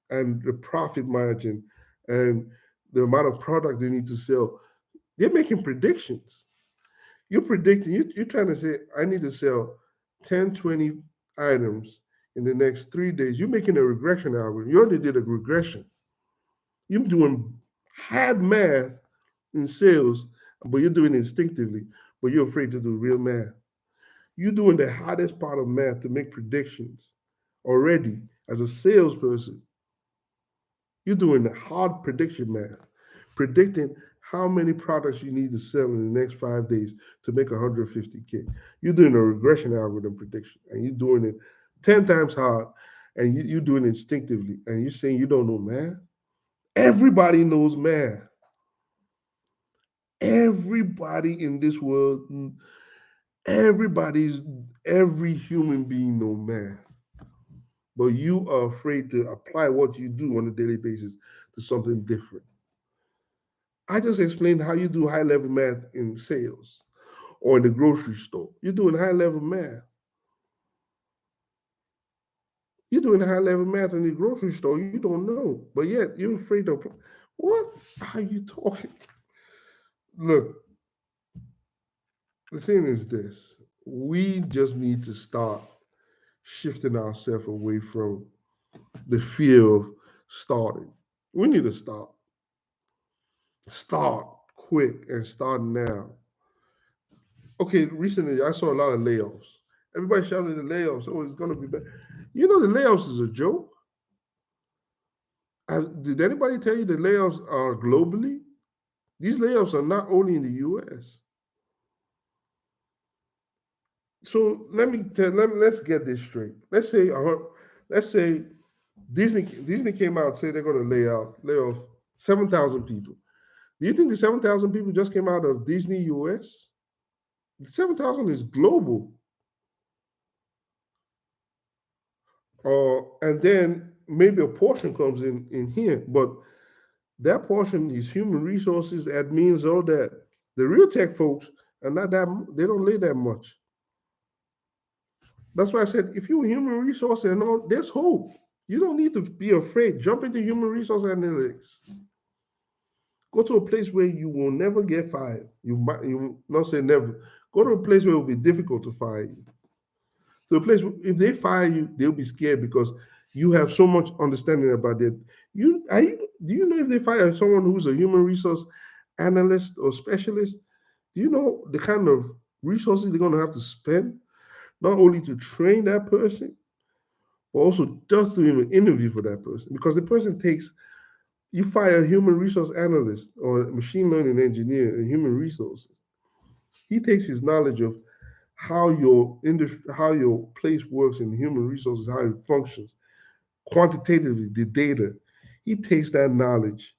and the profit margin and the amount of product they need to sell, they're making predictions. You're predicting, you're trying to say, I need to sell 10, 20 items in the next 3 days. You're making a regression algorithm. You already did a regression. You're doing hard math in sales, but you're doing it instinctively, but you're afraid to do real math. You're doing the hardest part of math to make predictions already as a salesperson. You're doing the hard prediction math, predicting how many products you need to sell in the next 5 days to make 150K. You're doing a regression algorithm prediction, and you're doing it 10 times hard, and you're doing it instinctively, and you're saying you don't know math? Everybody knows math. Everybody in this world, everybody's, every human being knows math. But you are afraid to apply what you do on a daily basis to something different. I just explained how you do high level math in sales or in the grocery store. You're doing high level math. You're doing high level math in the grocery store. You don't know, but yet you're afraid of what are you talking? Look, the thing is this: we just need to start shifting ourselves away from the fear of starting. We need to start quick and start now. Okay, recently I saw a lot of layoffs. Everybody shouting the layoffs. Oh, it's gonna be bad. You know, the layoffs is a joke. Did anybody tell you the layoffs are globally? These layoffs are not only in the U.S. So let's get this straight. Let's say Disney came out and said they're going to lay off 7,000 people. Do you think the 7,000 people just came out of Disney U.S.? The 7,000 is global. And then maybe a portion comes in here, but that portion is human resources, admins, all that. The real tech folks are not that, they don't lay that much. That's why I said, if you're human resource and all, there's hope. You don't need to be afraid. Jump into human resource analytics. Go to a place where you will never get fired. You not say never. Go to a place where it will be difficult to fire you. To a place where if they fire you, they'll be scared because you have so much understanding about it. Do you know if they fire someone who's a human resource analyst or specialist, Do you know the kind of resources they're going to have to spend, not only to train that person, but also just to even interview for that person? Because the person takes, you fire a human resource analyst or a machine learning engineer in human resources. He takes his knowledge of how your industry, how your place works in human resources, how it functions, quantitatively, the data. He takes that knowledge,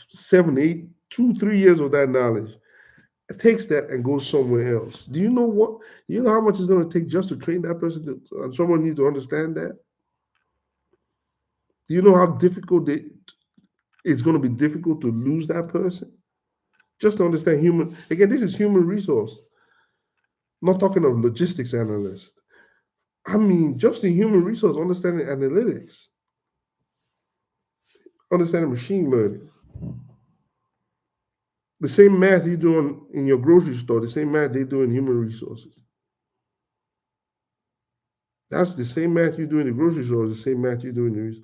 7, 8, 2, 3 years of that knowledge, takes that and goes somewhere else. Do you know what? You know how much it's going to take just to train that person? And someone needs to understand that. Do you know how it's going to be difficult to lose that person? Just to understand human. Again, this is human resource. I'm not talking of logistics analyst. I mean, just the human resource, understanding analytics, understanding machine learning. The same math you do in your grocery store, the same math they do in human resources. That's the same math you do in the grocery store, the same math you do in the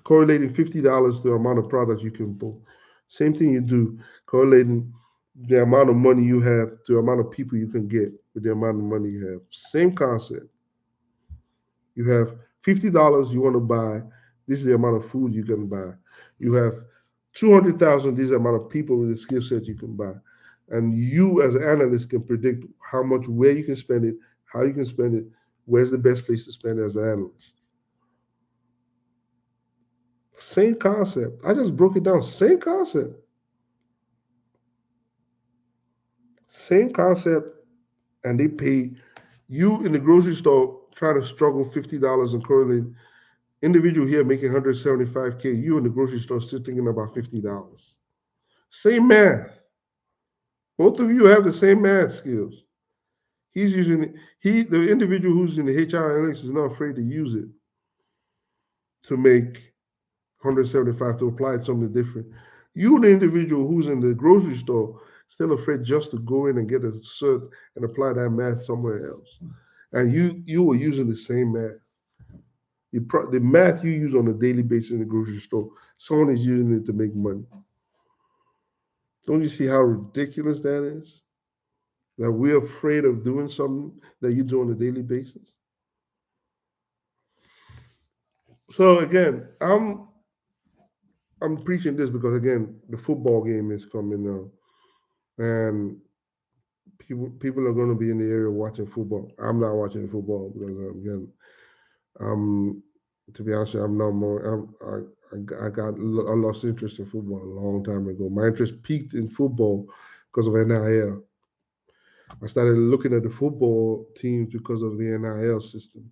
correlating $50 to the amount of products you can pull. Same thing you do, correlating the amount of money you have to the amount of people you can get with the amount of money you have. Same concept. You have $50 you want to buy. This is the amount of food you can buy. You have 200,000. This is the amount of people with the skill set you can buy. And you, as an analyst, can predict how much, where you can spend it, how you can spend it, where's the best place to spend it as an analyst. Same concept. I just broke it down. Same concept. Same concept. And they pay you in the grocery store trying to struggle $50 and correlate. Individual here making 175K, you in the grocery store still thinking about $50. Same math. Both of you have the same math skills. He's using the individual who's in the HR analytics is not afraid to use it to make 175 to apply something different. You, the individual who's in the grocery store, still afraid just to go in and get a cert and apply that math somewhere else. And you were using the same math. The math you use on a daily basis in the grocery store, someone is using it to make money. Don't you see how ridiculous that is? That we're afraid of doing something that you do on a daily basis. So again, I'm preaching this because again, the football game is coming now, and people are going to be in the area watching football. I'm not watching football because again, um, to be honest, I'm not more. I lost interest in football a long time ago. My interest peaked in football because of NIL. I started looking at the football teams because of the NIL system.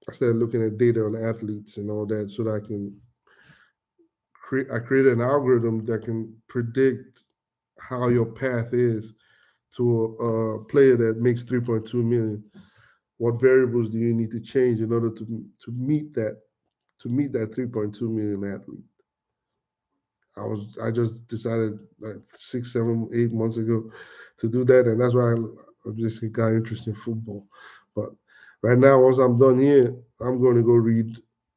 I started looking at data on athletes and all that so that I can create. I created an algorithm that can predict how your path is to a player that makes 3.2 million. What variables do you need to change in order to meet that 3.2 million athlete? I just decided like 6, 7, 8 months ago to do that, and that's why I just got interested in football. But right now, once I'm done here, I'm going to go read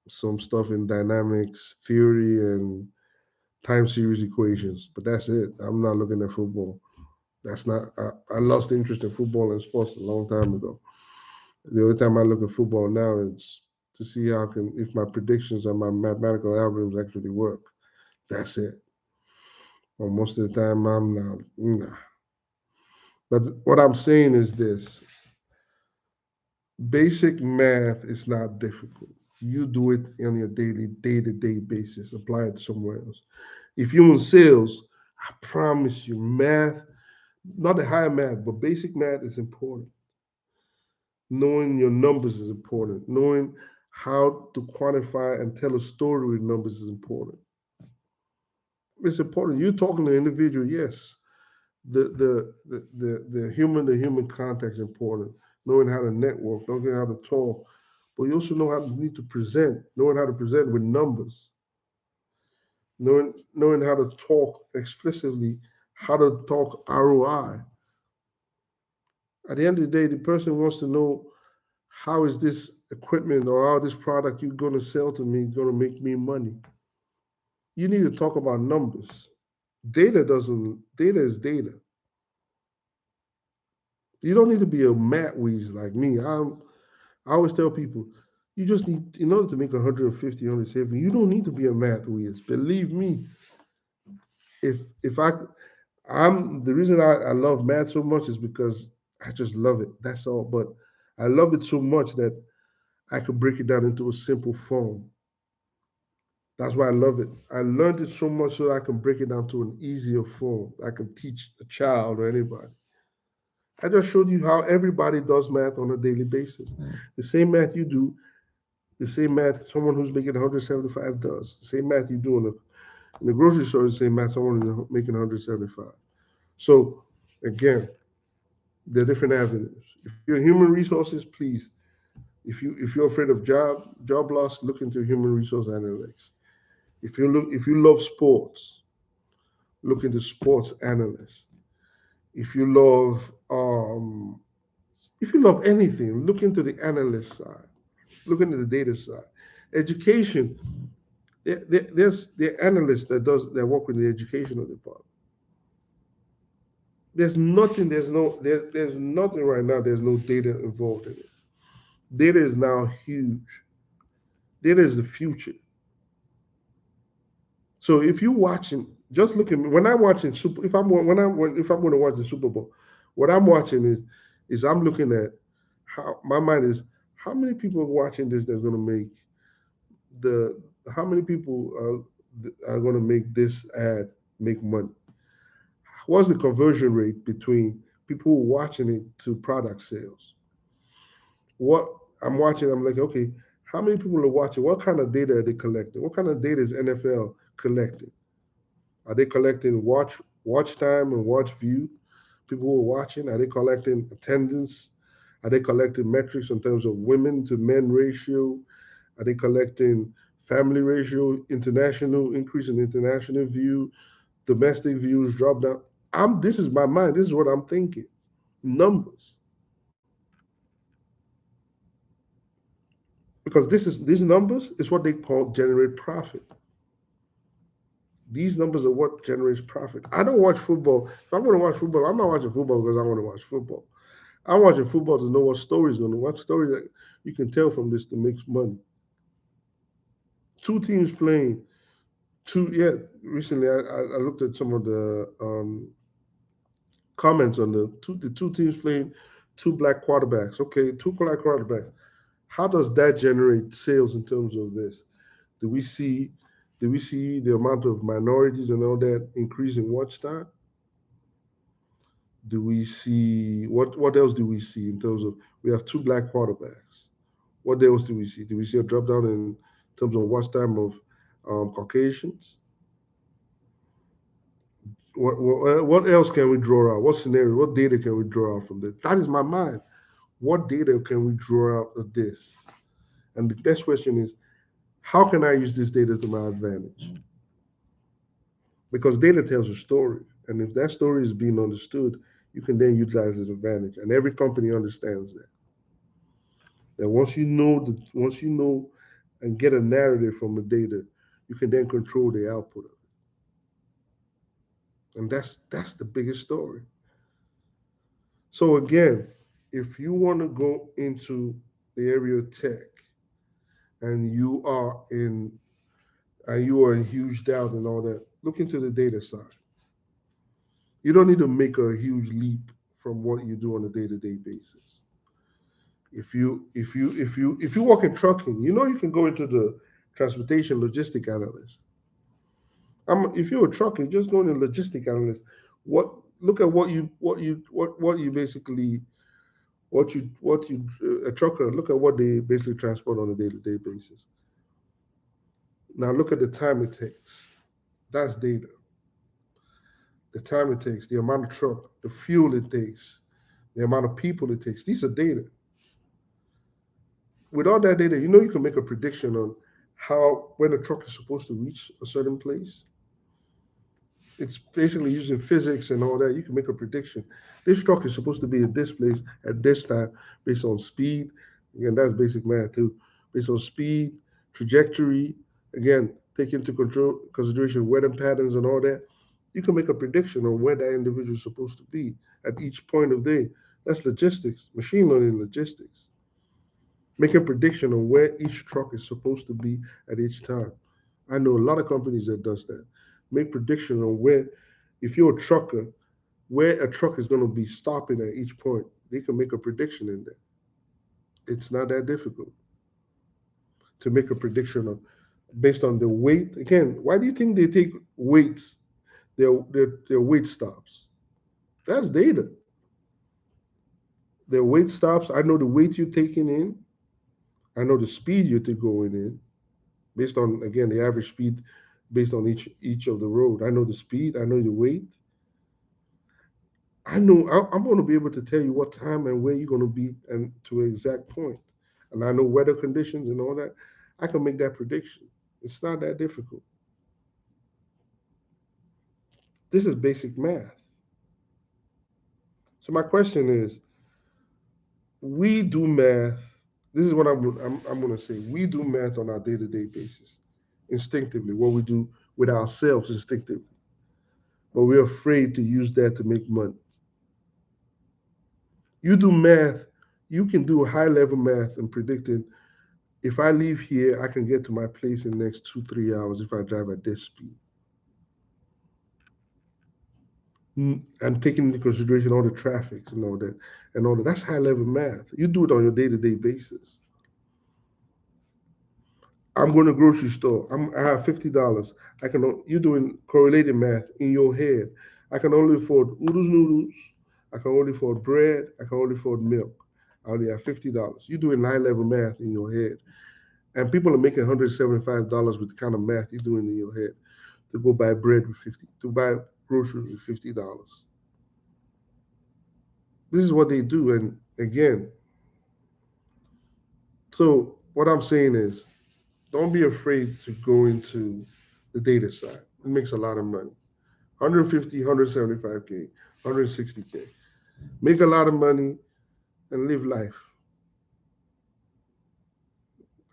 some stuff in dynamics theory and time series equations. But that's it. I'm not looking at football. That's not. I lost interest in football and sports a long time ago. The only time I look at football now is to see how can if my predictions and my mathematical algorithms actually work. That's it. Well, most of the time I'm not. Nah. But what I'm saying is this: basic math is not difficult. You do it on your daily, day-to-day basis. Apply it somewhere else. If you're in sales, I promise you, math, not the higher math, but basic math is important. Knowing your numbers is important. Knowing how to quantify and tell a story with numbers is important. It's important. You're talking to an individual, yes. The human to human contact is important. Knowing how to network, knowing how to talk, but you also know how to need to present, knowing how to present with numbers, knowing how to talk explicitly, how to talk ROI. At the end of the day, the person wants to know how is this equipment or how this product you're going to sell to me going to make me money. You need to talk about numbers. Data is data. You don't need to be a math whiz like me. I always tell people, you just need, in order to make 150, 170, you don't need to be a math whiz. Believe me, if I'm the reason I love math so much is because I just love it. That's all. But I love it so much that I could break it down into a simple form. That's why I love it. I learned it so much so I can break it down to an easier form. I can teach a child or anybody. I just showed you how everybody does math on a daily basis. The same math you do, the same math someone who's making 175 does. The same math you do in the grocery store is the same math someone who's making 175. So again, there are different avenues. If you're human resources, please. If you're afraid of job loss, look into human resource analytics. If you love sports, look into sports analysts. If you love if you love anything, look into the analyst side. Look into the data side. Education, there's the analysts that work with the educational department. There's nothing. There's nothing right now. There's no data involved in it. Data is now huge. Data is the future. So if you're watching, just look at me. When I'm watching Super, if I'm when I'm when, if I'm going to watch the Super Bowl, what I'm watching is I'm looking at how my mind is. How many people are watching this that's going to make the how many people are going to make this ad make money? What's the conversion rate between people who are watching it to product sales? What I'm watching, I'm like, okay, how many people are watching? What kind of data are they collecting? What kind of data is NFL collecting? Are they collecting watch time and watch view? People who are watching, are they collecting attendance? Are they collecting metrics in terms of women to men ratio? Are they collecting family ratio, international increase in international view, domestic views drop down? This is my mind. This is what I'm thinking. Numbers. Because these numbers is what they call generate profit. These numbers are what generates profit. I don't watch football. If I'm going to watch football, I'm not watching football because I want to watch football. I'm watching football to know what story is going to, what story that you can tell from this to make money. Two teams playing. Yeah. Recently, I looked at some of the comments on the two teams playing two black quarterbacks. Okay, two black quarterbacks. How does that generate sales in terms of this? Do we see do we see the amount of minorities and all that increase in watch time? Do we see what else do we see in terms of we have two black quarterbacks? What else do we see? Do we see a drop down in terms of watch time of Caucasians? What else can we draw out? What scenario? What data can we draw out from this? That is my mind. What data can we draw out of this? And the next question is, how can I use this data to my advantage? Because data tells a story, and if that story is being understood, you can then utilize its advantage. And every company understands that. That once you know and get a narrative from the data, you can then control the output of it. And that's the biggest story. So again, if you want to go into the area of tech and you are in huge doubt and all that, look into the data side. You don't need to make a huge leap from what you do on a day-to-day basis. If you work in trucking, you know you can go into the transportation logistic analyst. If you're a trucker, just go into logistic analyst. What Look at what you basically what you a trucker look at what they basically transport on a day-to-day basis. Now look at the time it takes. That's data. The time it takes, the amount of truck, the fuel it takes, the amount of people it takes. These are data. With all that data, you know you can make a prediction on how when a truck is supposed to reach a certain place. It's basically using physics and all that. You can make a prediction. This truck is supposed to be at this place at this time based on speed. Again, that's basic math too. Based on speed, trajectory. Again, take into consideration weather patterns and all that. You can make a prediction on where that individual is supposed to be at each point of day That's logistics, machine learning logistics. Make a prediction on where each truck is supposed to be at each time. I know a lot of companies that does that. Make prediction on where, if you're a trucker, where a truck is going to be stopping at each point. They can make a prediction in there. It's not that difficult to make a prediction on based on the weight. Again, why do you think they take weights? Their weight stops. That's data. Their weight stops. I know the weight you're taking in. I know the speed you're going in based on again the average speed based on each of the road. I know the speed. I know the weight. I know I'm going to be able to tell you what time and where you're going to be and to an exact point. And I know weather conditions and all that. I can make that prediction. It's not that difficult. This is basic math. So my question is, we do math. This is what I'm going to say. We do math on our day-to-day basis, instinctively. What we do with ourselves instinctively, but we're afraid to use that to make money. You do math. You can do high-level math and predicting. If I leave here, I can get to my place in the next 2-3 hours if I drive at this speed. And taking into consideration all the traffic and all that, that's high level math. You do it on your day-to-day basis. I'm going to grocery store. I have $50. You're doing correlated math in your head. I can only afford oodles noodles. I can only afford bread. I can only afford milk. I only have $50. You're doing high level math in your head. And people are making $175 with the kind of math you're doing in your head to go buy bread with 50, to buy groceries with $50. This is what they do. And again, so what I'm saying is don't be afraid to go into the data side. It makes a lot of money. 150, 175K, 160K. Make a lot of money and live life.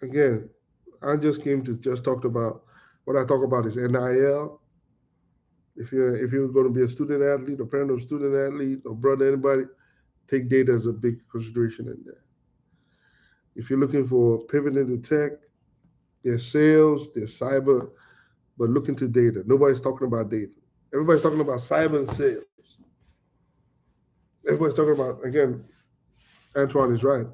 Again, I just came to just talk about what I talk about is NIL. If you're going to be a student athlete, a parent of a student athlete, or brother, anybody, take data as a big consideration in there. If you're looking for pivot into tech, there's sales, there's cyber, but look into data. Nobody's talking about data. Everybody's talking about cyber and sales. Everybody's talking about, again, Antoine is right.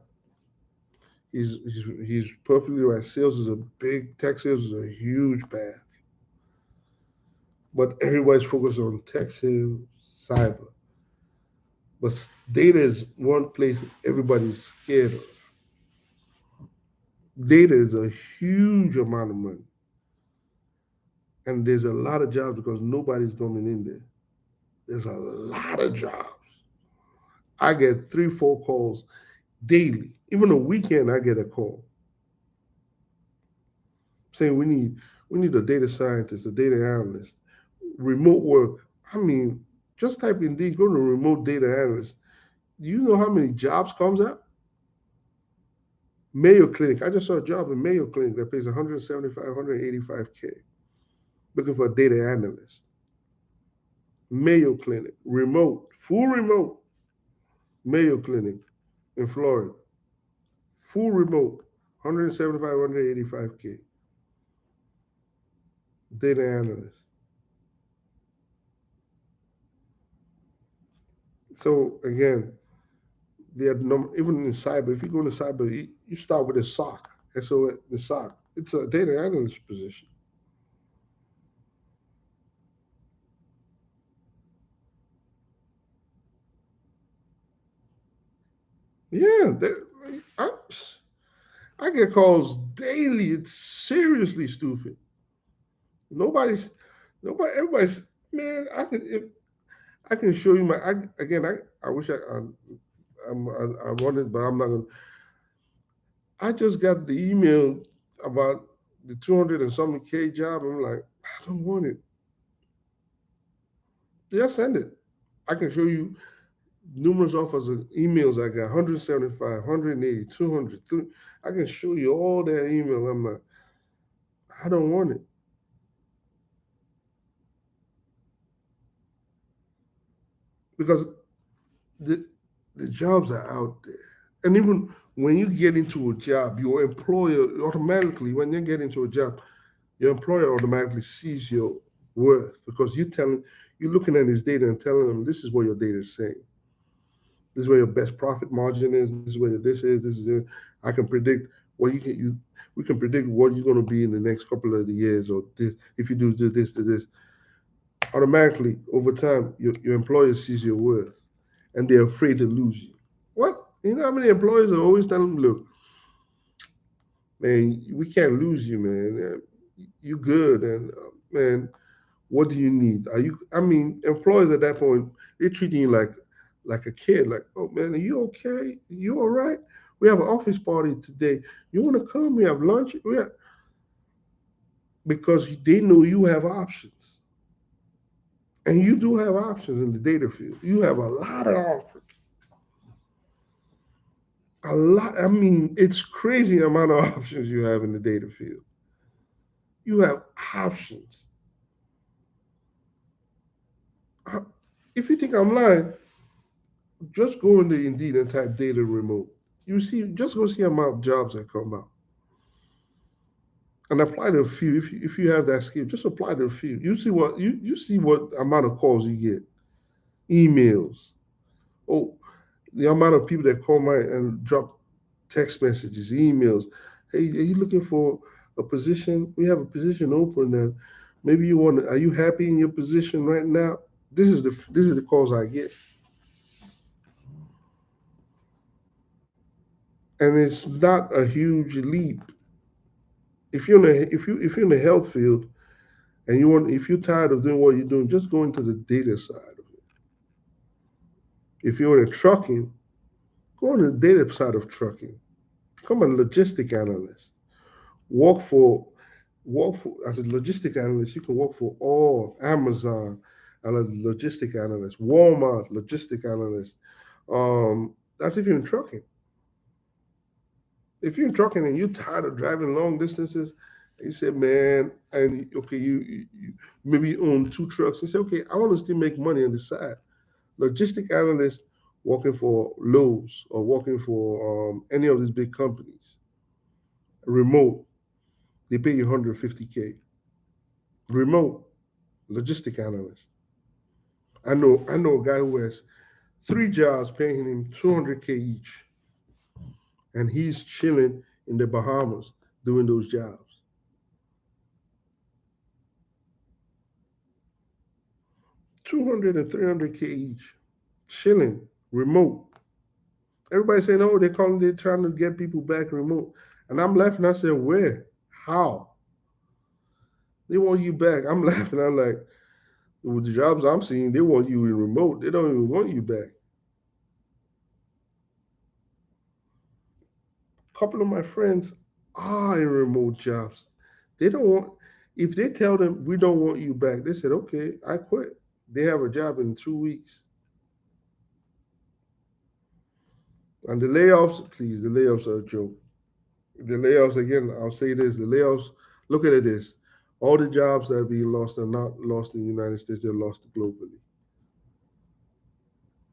He's perfectly right. Tech sales is a huge path. But everybody's focused on tech sales, cyber. But data is one place everybody's scared of. Data is a huge amount of money. And there's a lot of jobs because nobody's going in there. There's a lot of jobs. I get 3-4 calls daily. Even a weekend, I get a call saying we need a data scientist, a data analyst, remote work. I mean, just type Indeed, go to remote data analyst. Do you know how many jobs comes out? Mayo Clinic. I just saw a job in Mayo Clinic that pays 175, 185K, looking for a data analyst. Mayo Clinic, remote, full remote. Mayo Clinic in Florida, full remote, 175, 185K, data analyst. So again, even in cyber, if you go into cyber, you start with a SOC. So the SOC, it's a data analyst position. Yeah, I, I get calls daily. It's seriously stupid. Nobody's, everybody's, man. I can show you I wish I wanted, but I'm not gonna. I just got the email about the 200 and something K job. I'm like, I don't want it. Just send it. I can show you numerous offers and emails I got 175, 180, 200. I can show you all that email. I'm like, I don't want it. Because The jobs are out there. And even when you get into a job, your employer automatically, when you get into a job, your employer automatically sees your worth because you're looking at his data and telling them this is what your data is saying. This is where your best profit margin is. This is where this is. This is it. I can predict what you can. We can predict what you're going to be in the next couple of years, or this if you do this to this. Automatically, over time, your employer sees your worth, and they're afraid to lose you. What? You know how many employers are always telling them, look, man, we can't lose you, man. You good, and man, what do you need? Are you? I mean, employers at that point they're treating you like a kid. Like, oh man, are you okay? You all right? We have an office party today. You want to come? We have lunch. Because they know you have options, and you do have options in the data field. You have a lot of options. A lot. I mean, it's crazy amount of options you have in the data field. You have options. If you think I'm lying, just go into Indeed and type data remote. You see, just go see the amount of jobs that come out and apply to a few. If you have that skill, just apply to a few. You see what amount of calls you get, emails. Oh, the amount of people that call my and drop text messages, emails. Hey, are you looking for a position? We have a position open, and maybe you want. Are you happy in your position right now? This is the calls I get, and it's not a huge leap. If you're in the health field and if you're tired of doing what you're doing, just go into the data side of it. If you're in trucking, go on the data side of trucking. Become a logistic analyst. Work for as a logistic analyst. You can work for all Amazon as a logistic analyst, Walmart logistic analyst. That's if you're in trucking. If you're in trucking and you're tired of driving long distances, you say, man, and okay, you maybe own two trucks. You say, okay, I want to still make money on the side. Logistic analyst working for Lowe's or working for any of these big companies, remote, they pay you 150K. Remote logistic analyst. I know a guy who has three jobs paying him 200K each, and he's chilling in the Bahamas doing those jobs. 200 and 300K each, chilling, remote. Everybody saying, oh, they're trying to get people back remote. And I'm laughing. I said, where? How? They want you back. I'm laughing. I'm like, with the jobs I'm seeing, they want you in remote. They don't even want you back. A couple of my friends are in remote jobs. They don't want, if they tell them we don't want you back, they said, okay, I quit. They have a job in 2 weeks. And the layoffs, please, the layoffs are a joke. The layoffs, again, I'll say this, the layoffs, look at this. All the jobs that are being lost are not lost in the United States, they're lost globally.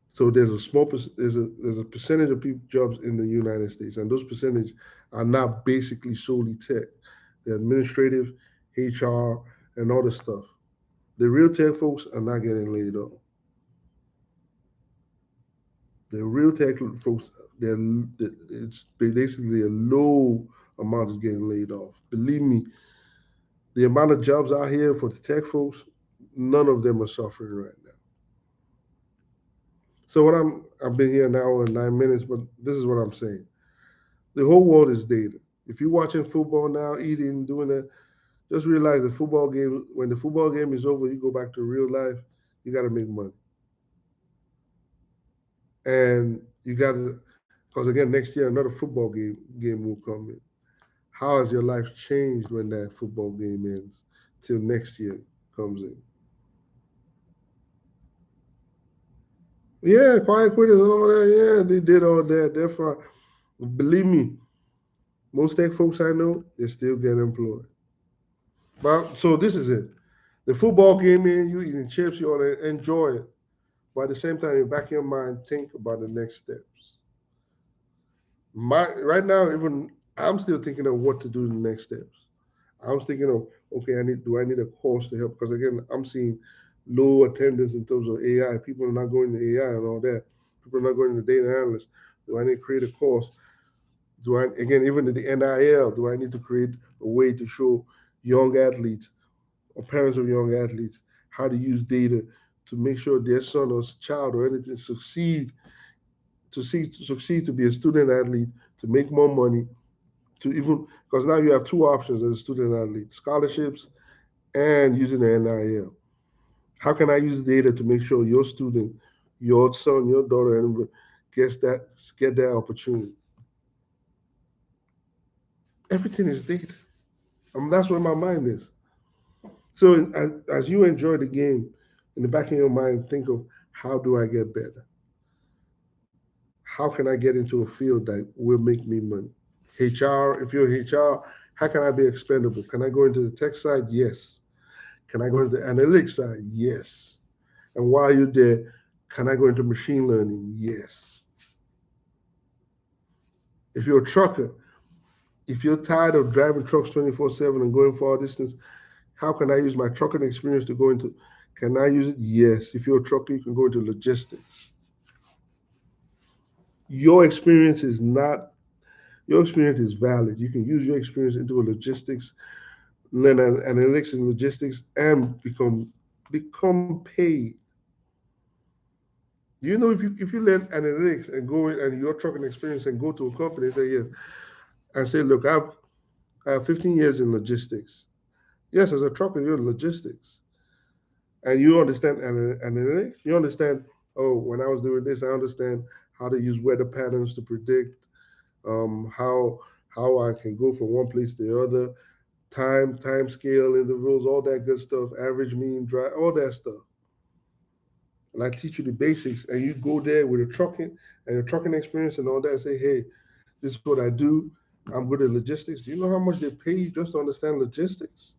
So there's a percentage of people jobs in the United States, and those percentage are not basically solely tech. They're administrative, HR, and other stuff. The real tech folks are not getting laid off. The real tech folks, it's basically a low amount is getting laid off. Believe me, the amount of jobs out here for the tech folks, none of them are suffering right now. So I've been here an hour and 9 minutes, but this is what I'm saying. The whole world is data. If you're watching football now, eating, doing that, just realize the football game. When the football game is over, you go back to real life. You got to make money, and you got to, because again, next year another football game will come in. How has your life changed when that football game ends till next year comes in? Yeah, quiet quitters and all that. Yeah, they did all that. Therefore, believe me, most tech folks I know, they still get employed. But so this is it. The football game in, you eating chips, you ought to enjoy it. But at the same time, in the back of your mind, think about the next steps. Right now, even I'm still thinking of what to do in the next steps. I'm thinking of, okay, do I need a course to help? Because again, I'm seeing low attendance in terms of AI. People are not going to AI and all that. People are not going to data analysts. Do I need to create a course? Do I, again, even in the NIL, do I need to create a way to show young athletes or parents of young athletes how to use data to make sure their son or child or anything succeed to be a student athlete, to make more money, to even because now you have two options as a student athlete: scholarships and using the NIL. How can I use data to make sure your student, your son, your daughter, and get that opportunity? Everything is data. That's where my mind is. So as you enjoy the game, in the back of your mind, think of how do I get better? How can I get into a field that will make me money? HR, if you're HR, how can I be expendable? Can I go into the tech side? Yes. Can I go into the analytics side? Yes. And while you're there, can I go into machine learning? Yes. If you're a trucker, if you're tired of driving trucks 24/7 and going far distance, how can I use my trucking experience to go into? Can I use it? Yes. If you're a trucker, you can go into logistics. Your experience is not your experience is valid. You can use your experience into a logistics, learn analytics and logistics, and become paid. You know, if you learn analytics and go and your trucking experience and go to a company and say yes, and say, look, I have 15 years in logistics. Yes, as a trucker, you're in logistics, and you understand analytics. You understand. Oh, when I was doing this, I understand how to use weather patterns to predict how I can go from one place to the other, time scale intervals, all that good stuff, average mean drive, all that stuff. And I teach you the basics, and you go there with a trucking and your trucking experience and all that, and say, hey, this is what I do. I'm good at logistics. Do you know how much they pay you just to understand logistics?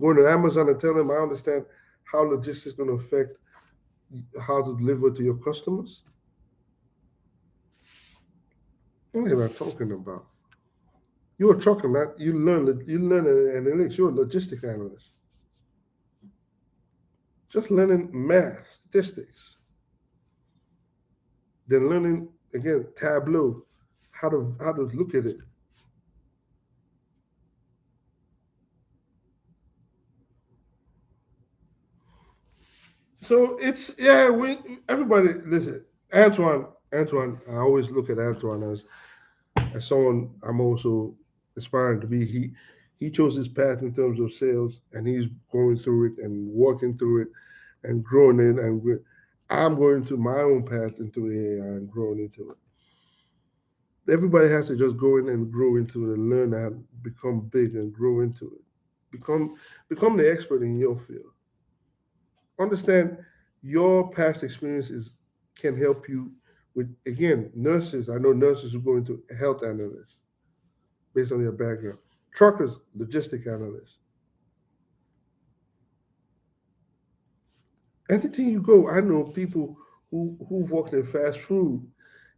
Going to Amazon and tell them I understand how logistics is going to affect how to deliver to your customers. What am I talking about? You're a trucker, not you learn analytics. You're a logistic analyst. Just learning math, statistics, then learning again Tableau, how to look at it. So it's yeah, we everybody listen. Antoine, I always look at Antoine as someone I'm also aspiring to be. He chose his path in terms of sales, and he's going through it and working through it and growing it. And I'm going through my own path into AI and growing into it. Everybody has to just go in and grow into it and learn how to become big and grow into it. Become become the expert in your field. Understand your past experiences can help you with again nurses. I know nurses who go into health analysts based on their background. Truckers, logistic analysts. Anything you go, I know people who've worked in fast food.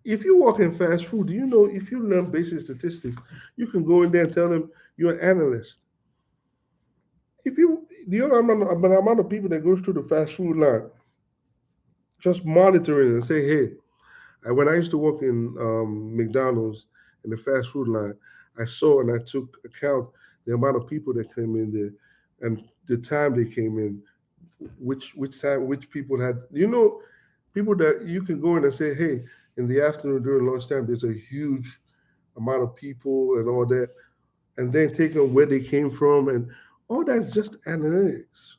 If you work in fast food, do you know if you learn basic statistics, you can go in there and tell them you're an analyst. If you the other amount of people that goes through the fast food line, just monitoring and say, hey, when I used to work in McDonald's in the fast food line, I saw and I took account the amount of people that came in there and the time they came in, which time, which people had, people that you can go in and say, hey, in the afternoon during lunchtime, there's a huge amount of people and all that, and then take them where they came from, and all that's just analytics.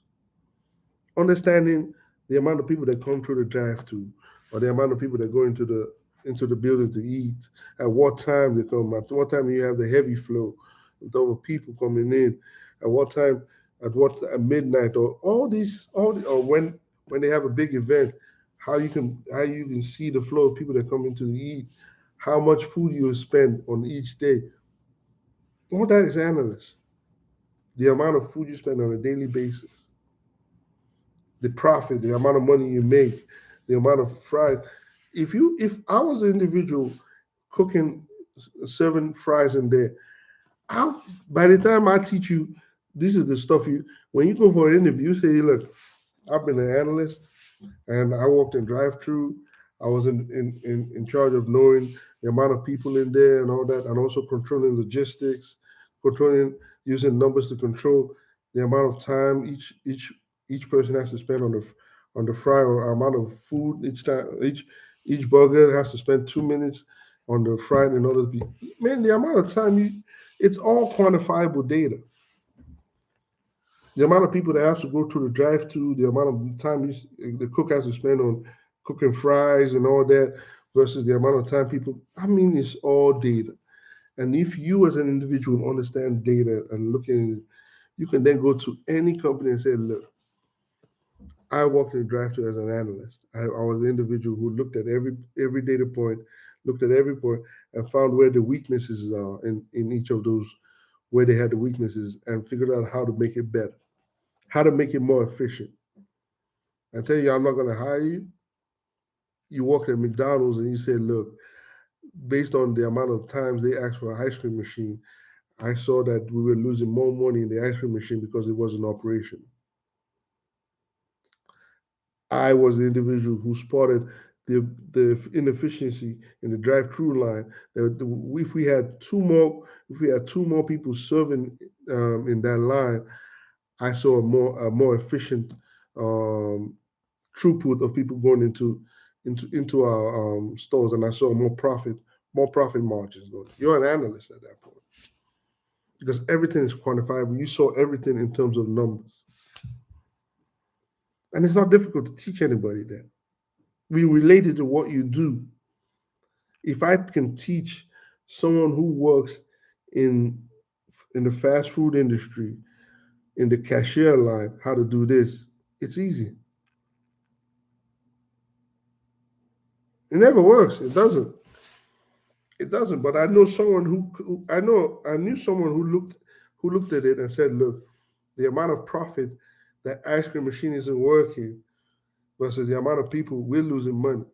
Understanding the amount of people that come through the drive-through, or the amount of people that go into the building to eat, at what time they come, at what time you have the heavy flow, of people coming in, at what time, at midnight, or or when they have a big event, how you can see the flow of people that come into the eat, how much food you spend on each day. All that is analyst. The amount of food you spend on a daily basis, the profit, the amount of money you make, the amount of fries. If I was an individual cooking 7 fries in there, I by the time I teach you, this is the stuff you when you go for an interview, you say, look, I've been an analyst and I walked in drive-through. I was in charge of knowing the amount of people in there and all that, and also controlling logistics, controlling using numbers to control the amount of time each person has to spend on the fry or amount of food each time each burger has to spend 2 minutes on the fry in order to be man the amount of time you it's all quantifiable data. The amount of people that has to go through the drive-through, the amount of time the cook has to spend on cooking fries and all that, versus the amount of time people. I mean, it's all data. And if you, as an individual, understand data and looking at it, you can then go to any company and say, "Look, I worked in the drive-through as an analyst. I was an individual who looked at every data point, looked at every point, and found where the weaknesses are in each of those, where they had the weaknesses, and figured out how to make it better, how to make it more efficient." I tell you, I'm not going to hire you. You walk at McDonald's and you say, look, based on the amount of times they asked for an ice cream machine, I saw that we were losing more money in the ice cream machine because it wasn't operation. I was the individual who spotted the inefficiency in the drive-through line. If we had two more people serving in that line, I saw a more efficient um, throughput of people going into our stores, and I saw more profit margins. Going. You're an analyst at that point because everything is quantifiable. You saw everything in terms of numbers, and it's not difficult to teach anybody that. We relate it to what you do. If I can teach someone who works in in the fast food industry in the cashier line how to do this, it's easy. It never works. It doesn't. It doesn't. But I know someone I knew someone who looked at it and said, look, the amount of profit that ice cream machine isn't working versus the amount of people we're losing money.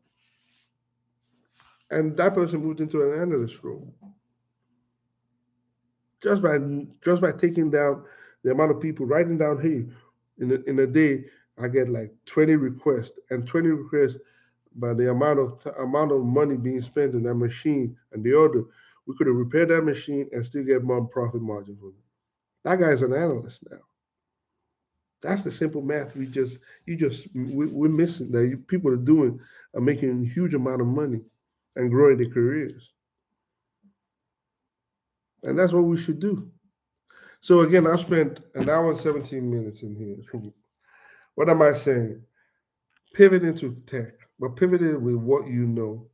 And that person moved into an analyst role just by just by taking down the amount of people, writing down, hey, in a day I get like 20 requests and 20 requests by the amount of money being spent in that machine and the other, we could have repaired that machine and still get more profit margin from it. That guy's an analyst now. That's the simple math. We're missing that people are doing are making a huge amount of money and growing their careers, and that's what we should do. So again, I spent an hour and 17 minutes in here. What am I saying? Pivot into tech, but pivot it with what you know.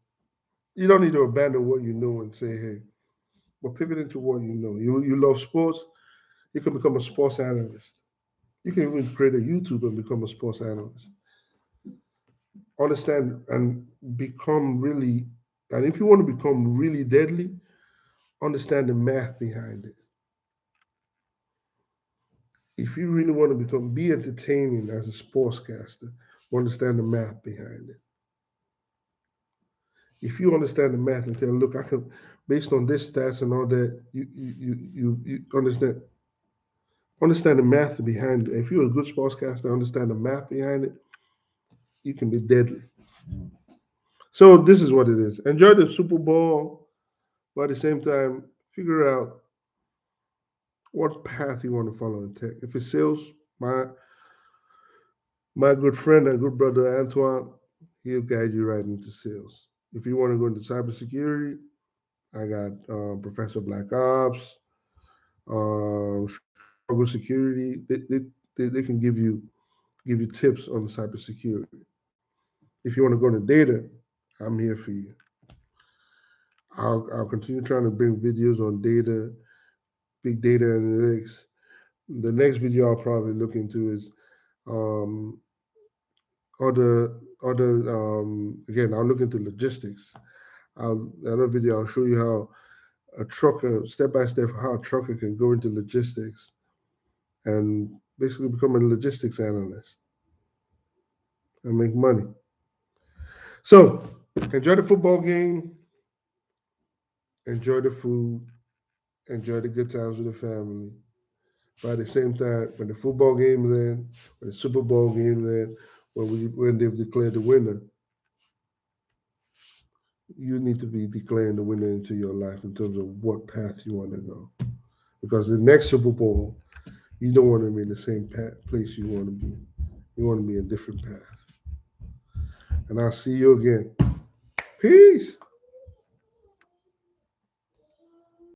You don't need to abandon what you know and say, hey, but pivot into what you know. You love sports, you can become a sports analyst. You can even create a YouTube and become a sports analyst. Understand and become really, and if you want to become really deadly, understand the math behind it. If you really want to be entertaining as a sportscaster, understand the math behind it. If you understand the math and tell, look, I can, based on this stats and all that, you understand the math behind it. If you're a good sportscaster, understand the math behind it, you can be deadly. So this is what it is. Enjoy the Super Bowl, but at the same time, figure out what path you want to follow in tech. If it's sales, my good friend and good brother Antoine, he'll guide you right into sales. If you want to go into cybersecurity, I got Professor Black Ops, Chicago Security. They can give you tips on cybersecurity. If you want to go into data, I'm here for you. I'll continue trying to bring videos on data, big data analytics. The next video I'll probably look into is um, again, I'll look into logistics. Another video I'll show you how a trucker, step by step, how a trucker can go into logistics and basically become a logistics analyst. and make money. So enjoy the football game, enjoy the food, enjoy the good times with the family. But at the same time, when the football game's in, when the Super Bowl game's in, when they've declared the winner, you need to be declaring the winner into your life in terms of what path you want to go. Because the next Super Bowl, you don't want to be in the same place you want to be. You want to be in a different path. And I'll see you again. Peace.